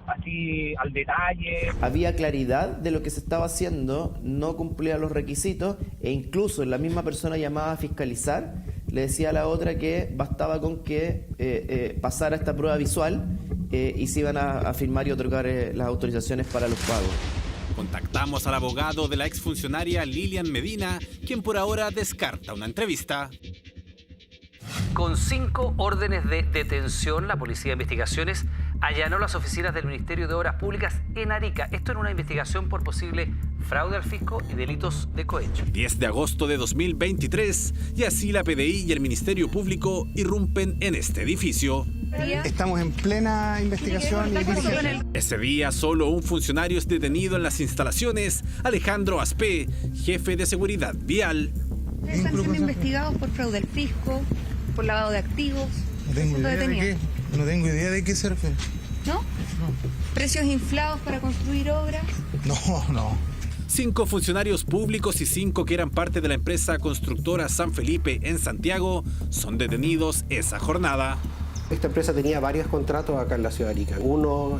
así al detalle. Había claridad de lo que se estaba haciendo, no cumplía los requisitos, e incluso la misma persona llamada a fiscalizar le decía a la otra que bastaba con que pasara esta prueba visual y se iban a firmar y otorgar las autorizaciones para los pagos. Contactamos al abogado de la exfuncionaria Lilian Medina, quien por ahora descarta una entrevista. Con 5 órdenes de detención, la Policía de Investigaciones allanó las oficinas del Ministerio de Obras Públicas en Arica. Esto en una investigación por posible fraude al fisco y delitos de cohecho. 10 de agosto de 2023, y así la PDI y el Ministerio Público irrumpen en este edificio. Estamos en plena investigación y diligencia. Ese día solo un funcionario es detenido en las instalaciones, Alejandro Aspé, jefe de seguridad vial. Están siendo investigados por fraude al fisco, por lavado de activos. No tengo idea de qué se refiere. ¿No? ¿Precios inflados para construir obras? No. 5 funcionarios públicos y 5 que eran parte de la empresa constructora San Felipe en Santiago son detenidos esa jornada. Esta empresa tenía varios contratos acá en la ciudad de Arica. Uno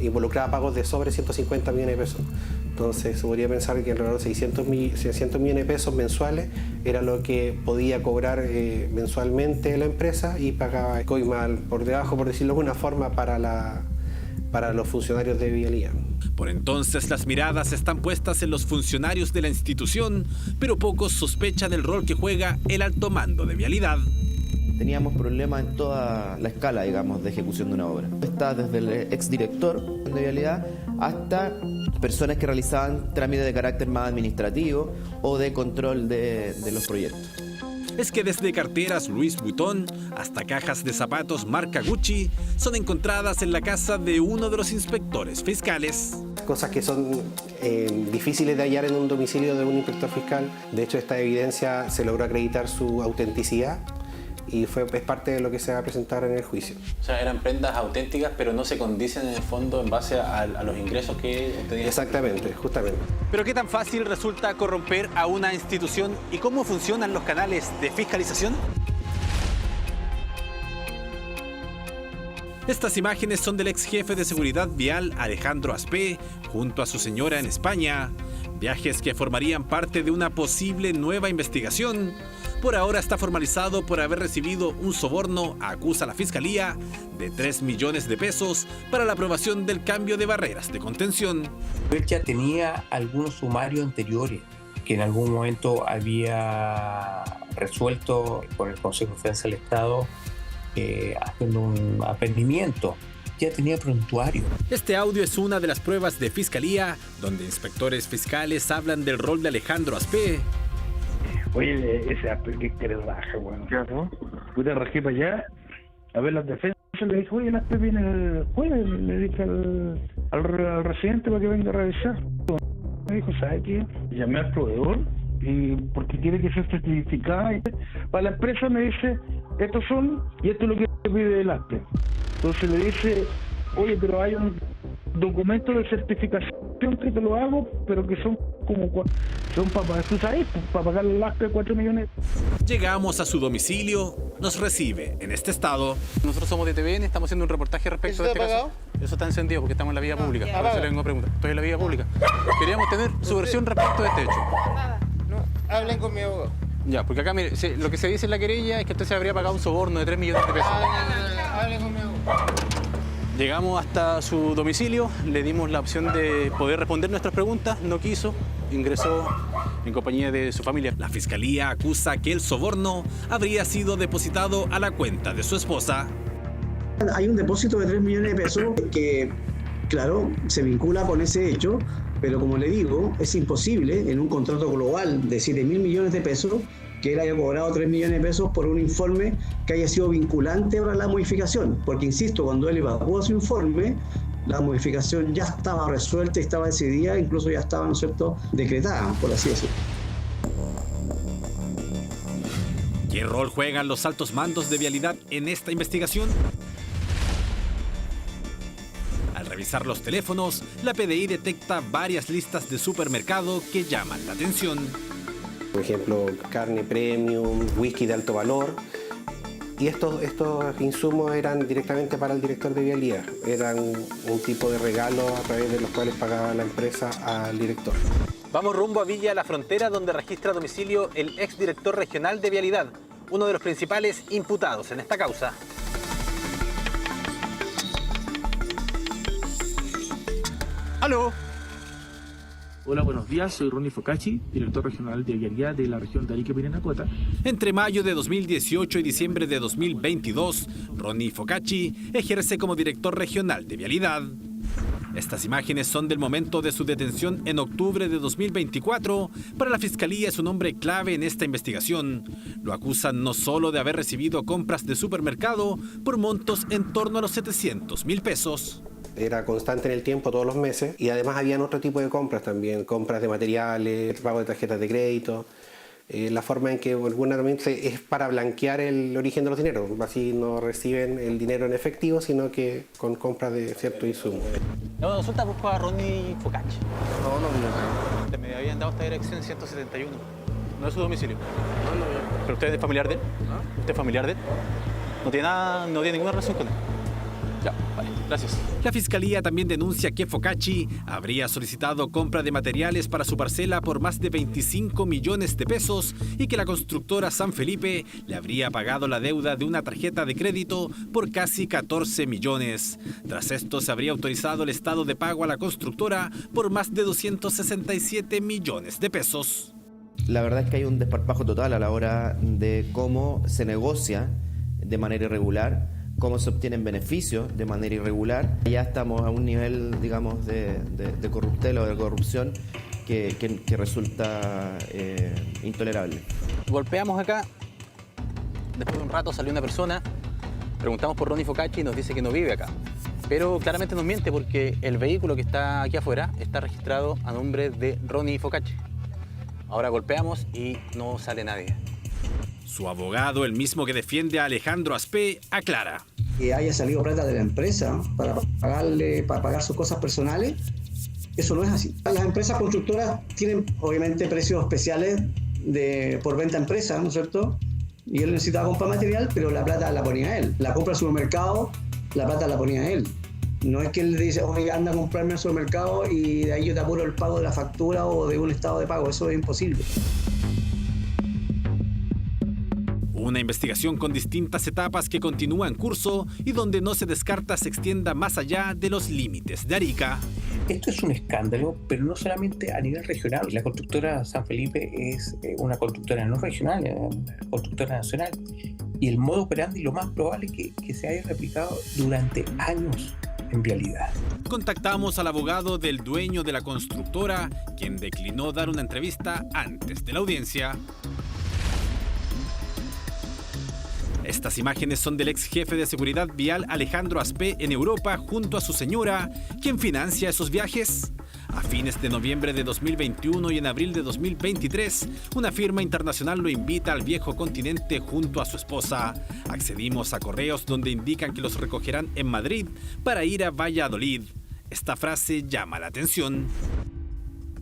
involucraba pagos de sobre 150 millones de pesos. Entonces se podría pensar que alrededor de 600 millones de pesos mensuales era lo que podía cobrar mensualmente la empresa y pagaba coimal por debajo, por decirlo de alguna forma, para los funcionarios de Vialidad. Por entonces las miradas están puestas en los funcionarios de la institución, pero pocos sospechan del rol que juega el alto mando de Vialidad. Teníamos problemas en toda la escala, digamos, de ejecución de una obra. Está desde el exdirector de Vialidad hasta personas que realizaban trámites de carácter más administrativo o de control de los proyectos. Es que desde carteras Louis Vuitton hasta cajas de zapatos marca Gucci son encontradas en la casa de uno de los inspectores fiscales. Cosas que son difíciles de hallar en un domicilio de un inspector fiscal. De hecho, esta evidencia se logró acreditar su autenticidad y es parte de lo que se va a presentar en el juicio. O sea, eran prendas auténticas, pero no se condicen en el fondo en base a los ingresos que obtenían. Exactamente, justamente. Pero ¿qué tan fácil resulta corromper a una institución y cómo funcionan los canales de fiscalización? Estas imágenes son del ex jefe de seguridad vial Alejandro Aspé junto a su señora en España. Viajes que formarían parte de una posible nueva investigación. Por ahora está formalizado por haber recibido un soborno, acusa la Fiscalía, de 3 millones de pesos para la aprobación del cambio de barreras de contención. Él ya tenía algunos sumarios anteriores que en algún momento había resuelto con el Consejo de Defensa del Estado haciendo un aprendimiento. Ya tenía prontuario. Este audio es una de las pruebas de Fiscalía, donde inspectores fiscales hablan del rol de Alejandro Aspé. Oye, ese Aspé que quiere raja, weón. Claro. Pude rajé para allá a ver las defensas. Le dije, oye, el Aspé viene el jueves. Le dije al residente para que venga a revisar. Me dijo, ¿sabe qué? Llamé al proveedor y porque tiene que ser certificada. Para la empresa me dice, estos son y esto es lo que pide el Aspé. Entonces le dice, oye, pero hay un documento de certificación que te lo hago, pero que son para, tú sabes, para pagar el Aspé de 4 millones. Llegamos a su domicilio, nos recibe en este estado. Nosotros somos de TVN, estamos haciendo un reportaje respecto a este caso. Eso está encendido porque estamos en la vía pública. Por eso le vengo a preguntar. Estoy en la vía pública. Queríamos tener su versión respecto a este hecho. No, hablen con mi abogado. Ya, porque acá, mire, lo que se dice en la querella es que usted se habría pagado un soborno de 3 millones de pesos. Hablen con mi abogado. Llegamos hasta su domicilio, le dimos la opción de poder responder nuestras preguntas, no quiso, ingresó en compañía de su familia. La Fiscalía acusa que el soborno habría sido depositado a la cuenta de su esposa. Hay un depósito de 3 millones de pesos que, claro, se vincula con ese hecho, pero como le digo, es imposible en un contrato global de 7.000 millones de pesos que él haya cobrado 3 millones de pesos por un informe que haya sido vinculante para la modificación. Porque, insisto, cuando él evacuó su informe, la modificación ya estaba resuelta, estaba decidida, incluso ya estaba, ¿no es cierto?, decretada, por así decirlo. ¿Qué rol juegan los altos mandos de Vialidad en esta investigación? Al revisar los teléfonos, la PDI detecta varias listas de supermercado que llaman la atención. Por ejemplo, carne premium, whisky de alto valor. Y estos insumos eran directamente para el director de Vialidad. Eran un tipo de regalo a través de los cuales pagaba la empresa al director. Vamos rumbo a Villa La Frontera, donde registra domicilio el exdirector regional de Vialidad, uno de los principales imputados en esta causa. ¡Aló! Hola, buenos días. Soy Ronnie Focacci, director regional de vialidad de la región de Arica y Parinacota. Entre mayo de 2018 y diciembre de 2022, Ronnie Focacci ejerce como director regional de vialidad. Estas imágenes son del momento de su detención en octubre de 2024. Para la Fiscalía es un hombre clave en esta investigación. Lo acusan no solo de haber recibido compras de supermercado por montos en torno a los 700.000 pesos. Era constante en el tiempo, todos los meses, y además habían otro tipo de compras también, compras de materiales, pago de tarjetas de crédito. La forma en que vulgarmente es para blanquear el origen de los dineros, así no reciben el dinero en efectivo, sino que con compras de cierto insumo. No, consulta, busco a Ronnie Focacci. No. Me habían dado esta dirección 171. ¿No es su domicilio? No. ¿Pero usted es familiar de él? ¿Usted es familiar de él? No tiene ninguna relación con él. Ya, vale, gracias. La Fiscalía también denuncia que Focacci habría solicitado compra de materiales para su parcela por más de 25 millones de pesos y que la constructora San Felipe le habría pagado la deuda de una tarjeta de crédito por casi 14 millones. Tras esto se habría autorizado el estado de pago a la constructora por más de 267 millones de pesos. La verdad es que hay un desparpajo total a la hora de cómo se negocia de manera irregular, cómo se obtienen beneficios de manera irregular. Ya estamos a un nivel, digamos, de corruptela o de corrupción que resulta intolerable. Golpeamos acá, después de un rato salió una persona, preguntamos por Ronnie Focacci y nos dice que no vive acá. Pero claramente nos miente porque el vehículo que está aquí afuera está registrado a nombre de Ronnie Focacci. Ahora golpeamos y no sale nadie. Su abogado, el mismo que defiende a Alejandro Aspé, aclara. Que haya salido plata de la empresa para pagar sus cosas personales, eso no es así. Las empresas constructoras tienen obviamente precios especiales por venta a empresa, ¿no es cierto? Y él necesitaba comprar material, pero la plata la ponía él. La compra al supermercado, la plata la ponía él. No es que él le dice, oye, anda a comprarme al supermercado y de ahí yo te apuro el pago de la factura o de un estado de pago. Eso es imposible. Una investigación con distintas etapas que continúa en curso y donde no se descarta se extienda más allá de los límites de Arica. Esto es un escándalo, pero no solamente a nivel regional. La constructora San Felipe es una constructora no regional, es una constructora nacional. Y el modo operandi lo más probable es que se haya replicado durante años en vialidad. Contactamos al abogado del dueño de la constructora, quien declinó dar una entrevista antes de la audiencia. Estas imágenes son del ex jefe de seguridad vial Alejandro Aspé en Europa junto a su señora, quien financia esos viajes. A fines de noviembre de 2021 y en abril de 2023, una firma internacional lo invita al viejo continente junto a su esposa. Accedimos a correos donde indican que los recogerán en Madrid para ir a Valladolid. Esta frase llama la atención.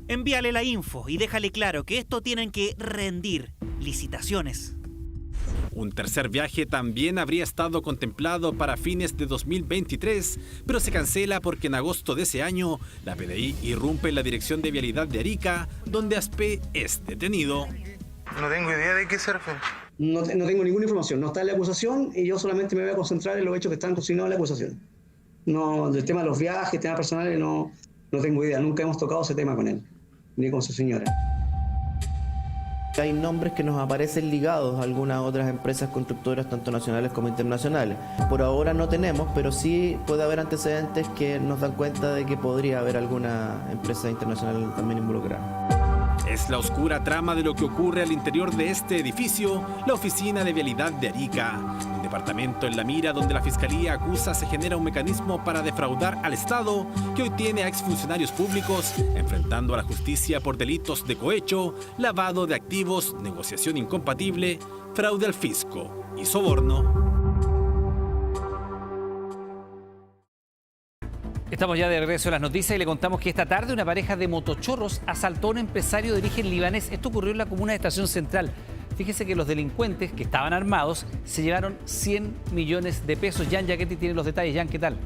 Envíale la info y déjale claro que esto tienen que rendir licitaciones. Un tercer viaje también habría estado contemplado para fines de 2023, pero se cancela porque en agosto de ese año la PDI irrumpe en la Dirección de Vialidad de Arica, donde Aspé es detenido. No tengo idea de qué se refiere. No tengo ninguna información, no está en la acusación y yo solamente me voy a concentrar en los hechos que están consignados en la acusación. No, del tema de los viajes, temas personales, no tengo idea, nunca hemos tocado ese tema con él, ni con su señora. Hay nombres que nos aparecen ligados a algunas otras empresas constructoras, tanto nacionales como internacionales. Por ahora no tenemos, pero sí puede haber antecedentes que nos dan cuenta de que podría haber alguna empresa internacional también involucrada. Es la oscura trama de lo que ocurre al interior de este edificio, la Oficina de Vialidad de Arica. Un departamento en la mira donde la Fiscalía acusa se genera un mecanismo para defraudar al Estado que hoy tiene a exfuncionarios públicos enfrentando a la justicia por delitos de cohecho, lavado de activos, negociación incompatible, fraude al fisco y soborno. Estamos ya de regreso a las noticias y le contamos que esta tarde una pareja de motochorros asaltó a un empresario de origen libanés. Esto ocurrió en la comuna de Estación Central. Fíjese que los delincuentes que estaban armados se llevaron 100 millones de pesos. Jan Yaquetti tiene los detalles. Jan, ¿qué tal?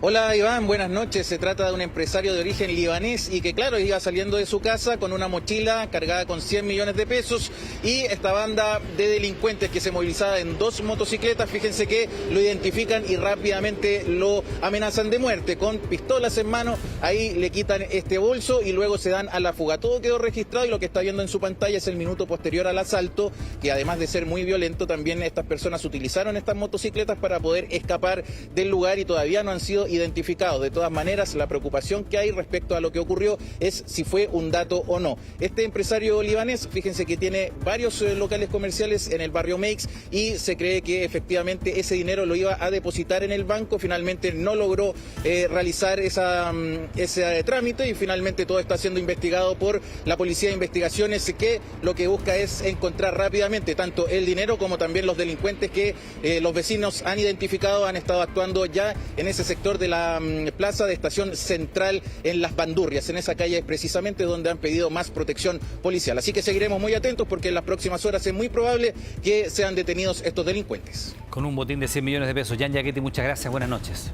Hola Iván, buenas noches. Se trata de un empresario de origen libanés y que claro, iba saliendo de su casa con una mochila cargada con 100 millones de pesos y esta banda de delincuentes que se movilizaba en 2 motocicletas, fíjense que lo identifican y rápidamente lo amenazan de muerte con pistolas en mano. Ahí le quitan este bolso y luego se dan a la fuga. Todo quedó registrado y lo que está viendo en su pantalla es el minuto posterior al asalto, que además de ser muy violento, también estas personas utilizaron estas motocicletas para poder escapar del lugar y todavía no han sido identificados. De todas maneras, la preocupación que hay respecto a lo que ocurrió es si fue un dato o no. Este empresario libanés, fíjense que tiene varios locales comerciales en el barrio Meix y se cree que efectivamente ese dinero lo iba a depositar en el banco. Finalmente no logró realizar ese trámite y finalmente todo está siendo investigado por la Policía de Investigaciones, que lo que busca es encontrar rápidamente tanto el dinero como también los delincuentes que los vecinos han identificado, han estado actuando ya en ese sector de la plaza de Estación Central en Las Bandurrias. En esa calle es precisamente donde han pedido más protección policial. Así que seguiremos muy atentos porque en las próximas horas es muy probable que sean detenidos estos delincuentes. Con un botín de 100 millones de pesos. Jan Yaquetti, muchas gracias. Buenas noches.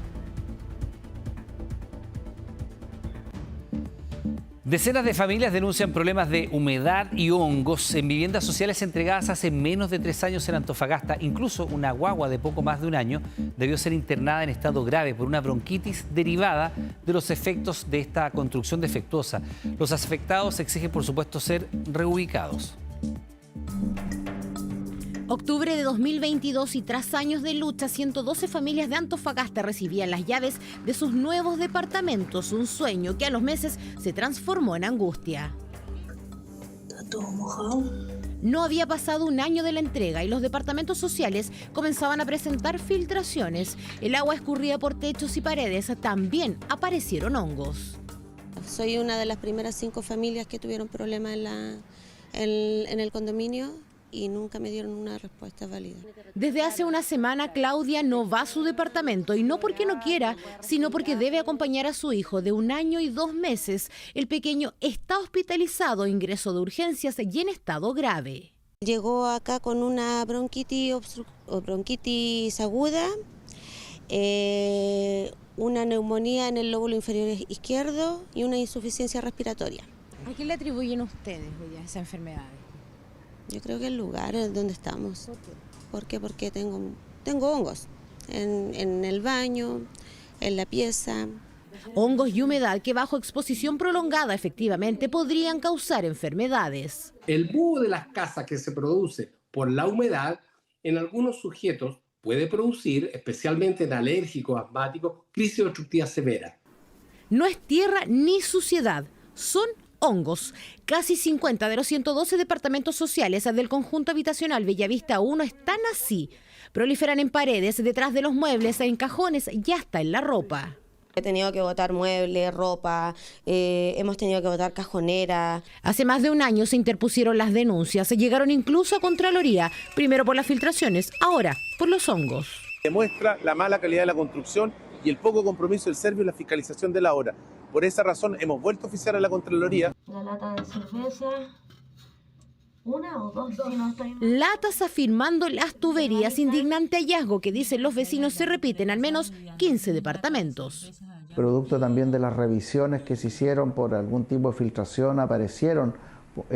Decenas de familias denuncian problemas de humedad y hongos en viviendas sociales entregadas hace menos de 3 años en Antofagasta. Incluso una guagua de poco más de un año debió ser internada en estado grave por una bronquitis derivada de los efectos de esta construcción defectuosa. Los afectados exigen, por supuesto, ser reubicados. Octubre de 2022 y tras años de lucha, 112 familias de Antofagasta recibían las llaves de sus nuevos departamentos, un sueño que a los meses se transformó en angustia. Está todo mojado. No había pasado un año de la entrega y los departamentos sociales comenzaban a presentar filtraciones. El agua escurría por techos y paredes, también aparecieron hongos. Soy una de las primeras 5 familias que tuvieron problemas en el condominio y nunca me dieron una respuesta válida. Desde hace una semana, Claudia no va a su departamento y no porque no quiera, sino porque debe acompañar a su hijo de 1 año y 2 meses. El pequeño está hospitalizado, ingreso de urgencias y en estado grave. Llegó acá con una bronquitis aguda, una neumonía en el lóbulo inferior izquierdo y una insuficiencia respiratoria. ¿A qué le atribuyen ustedes esa enfermedad? Yo creo que el lugar es donde estamos. ¿Por qué? Porque tengo hongos en el baño, en la pieza. Hongos y humedad que bajo exposición prolongada efectivamente podrían causar enfermedades. El búho de las casas que se produce por la humedad en algunos sujetos puede producir, especialmente en alérgicos, asmáticos, crisis obstructiva severa. No es tierra ni suciedad, son hongos. Casi 50 de los 112 departamentos sociales del conjunto habitacional Bellavista 1 están así. Proliferan en paredes, detrás de los muebles, en cajones y hasta en la ropa. He tenido que botar muebles, ropa, hemos tenido que botar cajoneras. Hace más de un año se interpusieron las denuncias, se llegaron incluso a Contraloría, primero por las filtraciones, ahora por los hongos. Demuestra la mala calidad de la construcción y el poco compromiso del servicio en la fiscalización de la obra. Por esa razón hemos vuelto a oficiar a la Contraloría. La lata de cerveza, 1 o 2, si no estoy... Latas afirmando las tuberías, indignante hallazgo que dicen los vecinos se repiten en al menos 15 departamentos. Producto también de las revisiones que se hicieron por algún tipo de filtración, aparecieron lo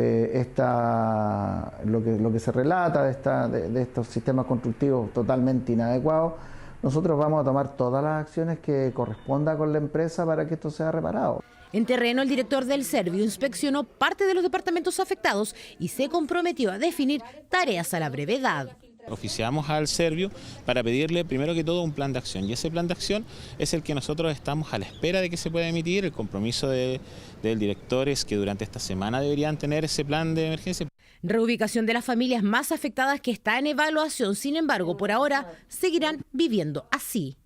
que se relata de estos sistemas constructivos totalmente inadecuados. Nosotros vamos a tomar todas las acciones que corresponda con la empresa para que esto sea reparado. En terreno, el director del Servio inspeccionó parte de los departamentos afectados y se comprometió a definir tareas a la brevedad. Oficiamos al Servio para pedirle primero que todo un plan de acción y ese plan de acción es el que nosotros estamos a la espera de que se pueda emitir. El compromiso del director es que durante esta semana deberían tener ese plan de emergencia. Reubicación de las familias más afectadas que está en evaluación, sin embargo, por ahora seguirán viviendo así.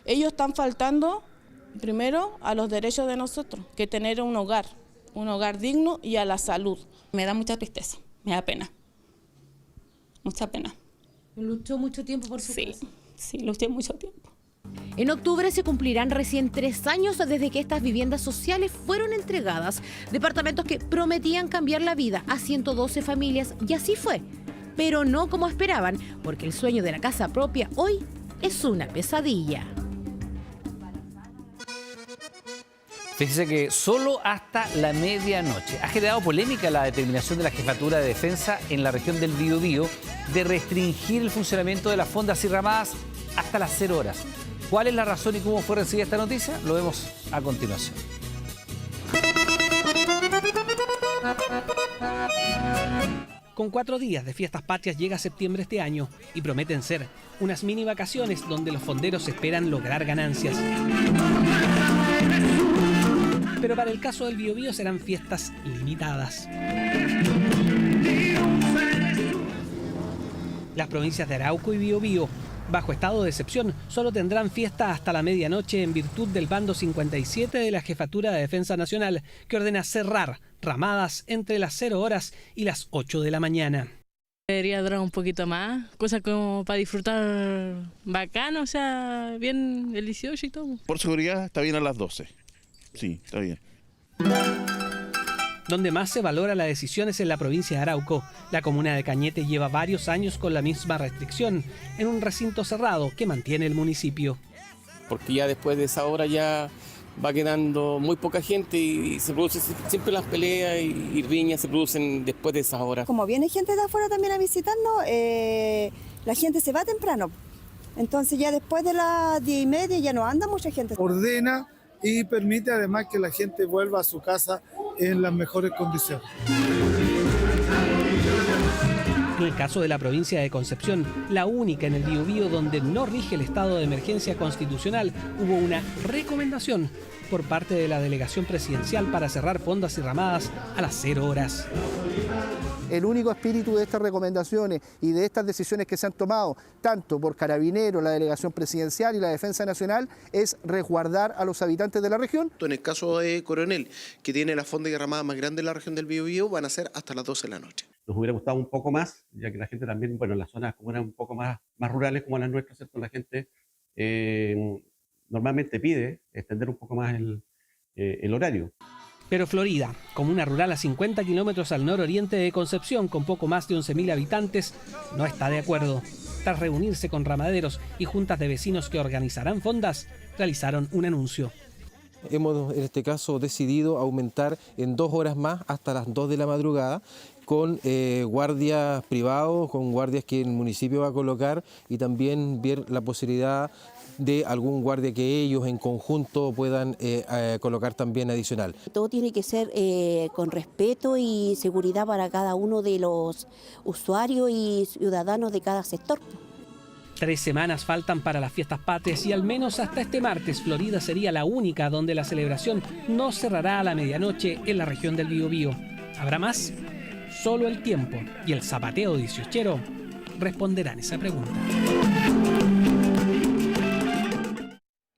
Ellos están faltando primero a los derechos de nosotros, que tener un hogar digno y a la salud. Me da mucha tristeza, me da pena, mucha pena. ¿Luchó mucho tiempo por su casa? Sí, luché mucho tiempo. En octubre se cumplirán recién 3 años desde que estas viviendas sociales fueron entregadas, departamentos que prometían cambiar la vida a 112 familias y así fue, pero no como esperaban, porque el sueño de la casa propia hoy es una pesadilla. Fíjese que solo hasta la medianoche. Ha generado polémica la determinación de la Jefatura de Defensa en la región del Biobío de restringir el funcionamiento de las fondas y ramadas hasta las 0 horas. ¿Cuál es la razón y cómo fue recibida esta noticia? Lo vemos a continuación. Con 4 días de fiestas patrias llega septiembre este año y prometen ser unas mini vacaciones donde los fonderos esperan lograr ganancias. Pero para el caso del Biobío serán fiestas limitadas. Las provincias de Arauco y Biobío, bajo estado de excepción, solo tendrán fiesta hasta la medianoche en virtud del bando 57 de la Jefatura de Defensa Nacional, que ordena cerrar ramadas entre las 0 horas y las 8 de la mañana. Debería durar un poquito más, cosas como para disfrutar bacano, o sea, bien el 18 y todo. Por seguridad está bien a las 12. Sí, está bien. Donde más se valora la decisión es en la provincia de Arauco. La comuna de Cañete lleva varios años con la misma restricción, en un recinto cerrado que mantiene el municipio. Porque ya después de esa hora ya va quedando muy poca gente y se producen siempre las peleas y riñas se producen después de esas horas. Como viene gente de afuera también a visitarnos, la gente se va temprano. Entonces ya después de las 10:30 ya no anda mucha gente. Ordena y permite además que la gente vuelva a su casa en las mejores condiciones. En el caso de la provincia de Concepción, la única en el Biobío donde no rige el estado de emergencia constitucional, hubo una recomendación por parte de la delegación presidencial para cerrar fondas y ramadas a las 0 horas. El único espíritu de estas recomendaciones y de estas decisiones que se han tomado, tanto por Carabineros, la delegación presidencial y la Defensa Nacional, es resguardar a los habitantes de la región. En el caso de Coronel, que tiene la fonda y ramada más grande en la región del Biobío, van a ser hasta las 12 de la noche. Nos hubiera gustado un poco más, ya que la gente también, bueno, en las zonas como eran un poco más rurales como las nuestras, ¿cierto? La gente normalmente pide extender un poco más el horario. Pero Florida, comuna rural a 50 kilómetros al nororiente de Concepción, con poco más de 11.000 habitantes, no está de acuerdo. Tras reunirse con ramaderos y juntas de vecinos que organizarán fondas, realizaron un anuncio. Hemos en este caso decidido aumentar en 2 horas más hasta las 2 de la madrugada con guardias privados, con guardias que el municipio va a colocar y también ver la posibilidad de algún guardia que ellos en conjunto puedan colocar también adicional. Todo tiene que ser con respeto y seguridad para cada uno de los usuarios y ciudadanos de cada sector. 3 semanas faltan para las fiestas patrias y al menos hasta este martes Florida sería la única donde la celebración no cerrará a la medianoche en la región del Biobío. ¿Habrá más? Solo el tiempo y el zapateo 18ero responderán esa pregunta.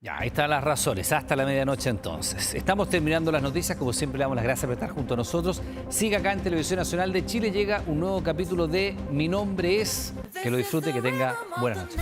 Ya, ahí están las razones, hasta la medianoche entonces. Estamos terminando las noticias, como siempre le damos las gracias por estar junto a nosotros. Siga acá en Televisión Nacional de Chile, llega un nuevo capítulo de Mi Nombre Es. Que lo disfrute, que tenga buenas noches.